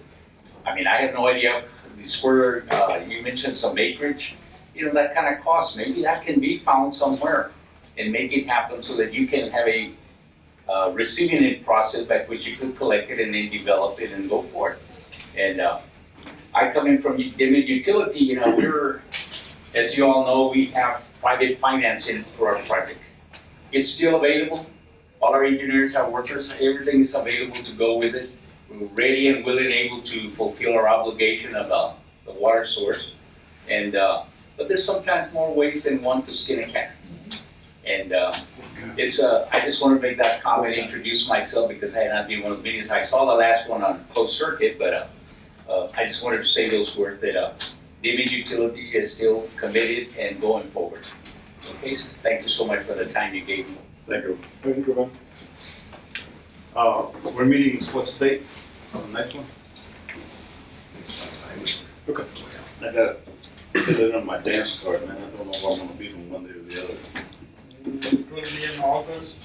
I mean, I have no idea the square, you mentioned some acreage, you know, that kind of cost, maybe that can be found somewhere and make it happen so that you can have a receiving it process by which you could collect it and then develop it and go for it. And I come in from Divid Utility, you know, we're, as you all know, we have private financing for our project. It's still available. All our engineers, our workers, everything is available to go with it. We're ready and willing and able to fulfill our obligation of the water source. And, but there's sometimes more ways than one to skin a cat. And it's, I just want to make that comment, introduce myself because I had not been one of the meetings. I saw the last one on closed circuit, but I just wanted to say those words that Divid Utility is still committed and going forward. Okay, so thank you so much for the time you gave me. Thank you. Thank you, Ruben. We're meeting, what's the date on the next one? Okay. I gotta put it on my dance card, man, I don't know if I'm gonna be from one day or the other. It will be in August.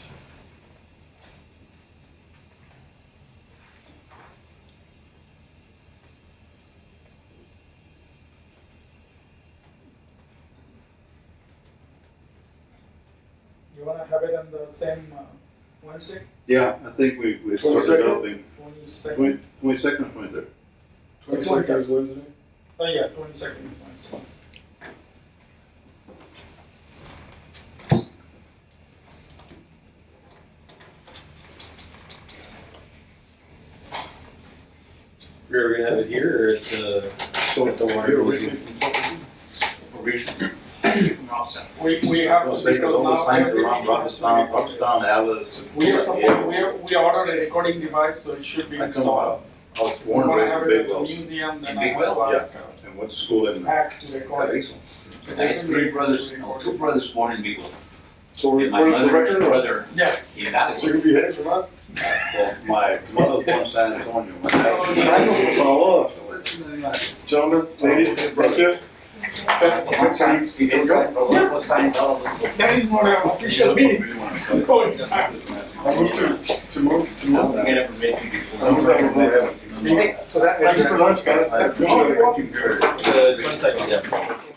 You wanna have it on the same Wednesday, Yeah, I think we started 22nd? developing, 22nd? 22nd or 23rd? 22nd is Wednesday. Oh yeah, 22nd is Wednesday. We're gonna have it here or at the, at the water meeting? Originally. We have We'll to, say because all the now signs every around meeting has to be Robistown, Alice. We are support, we ordered a recording device, so it should be I come installed. out, I was We born and wanna raised have in it at Big the Wells, museum, then In I Big have Wells? to ask and went to school in Pack to record it. Carizo. I had 3 brothers, no, 2 brothers born in Big Wells. So we're And my recording for mother and record or? brother Yes. in Valley. So you'll be headed or not? Well, my mother was from San Antonio, my dad Oh, was China, por favor. So Gentlemen, ladies, thank you. That is not an official meeting. I'm going. I move to move. So that. Thank you for lunch, guys. I appreciate it. The 22nd, yeah.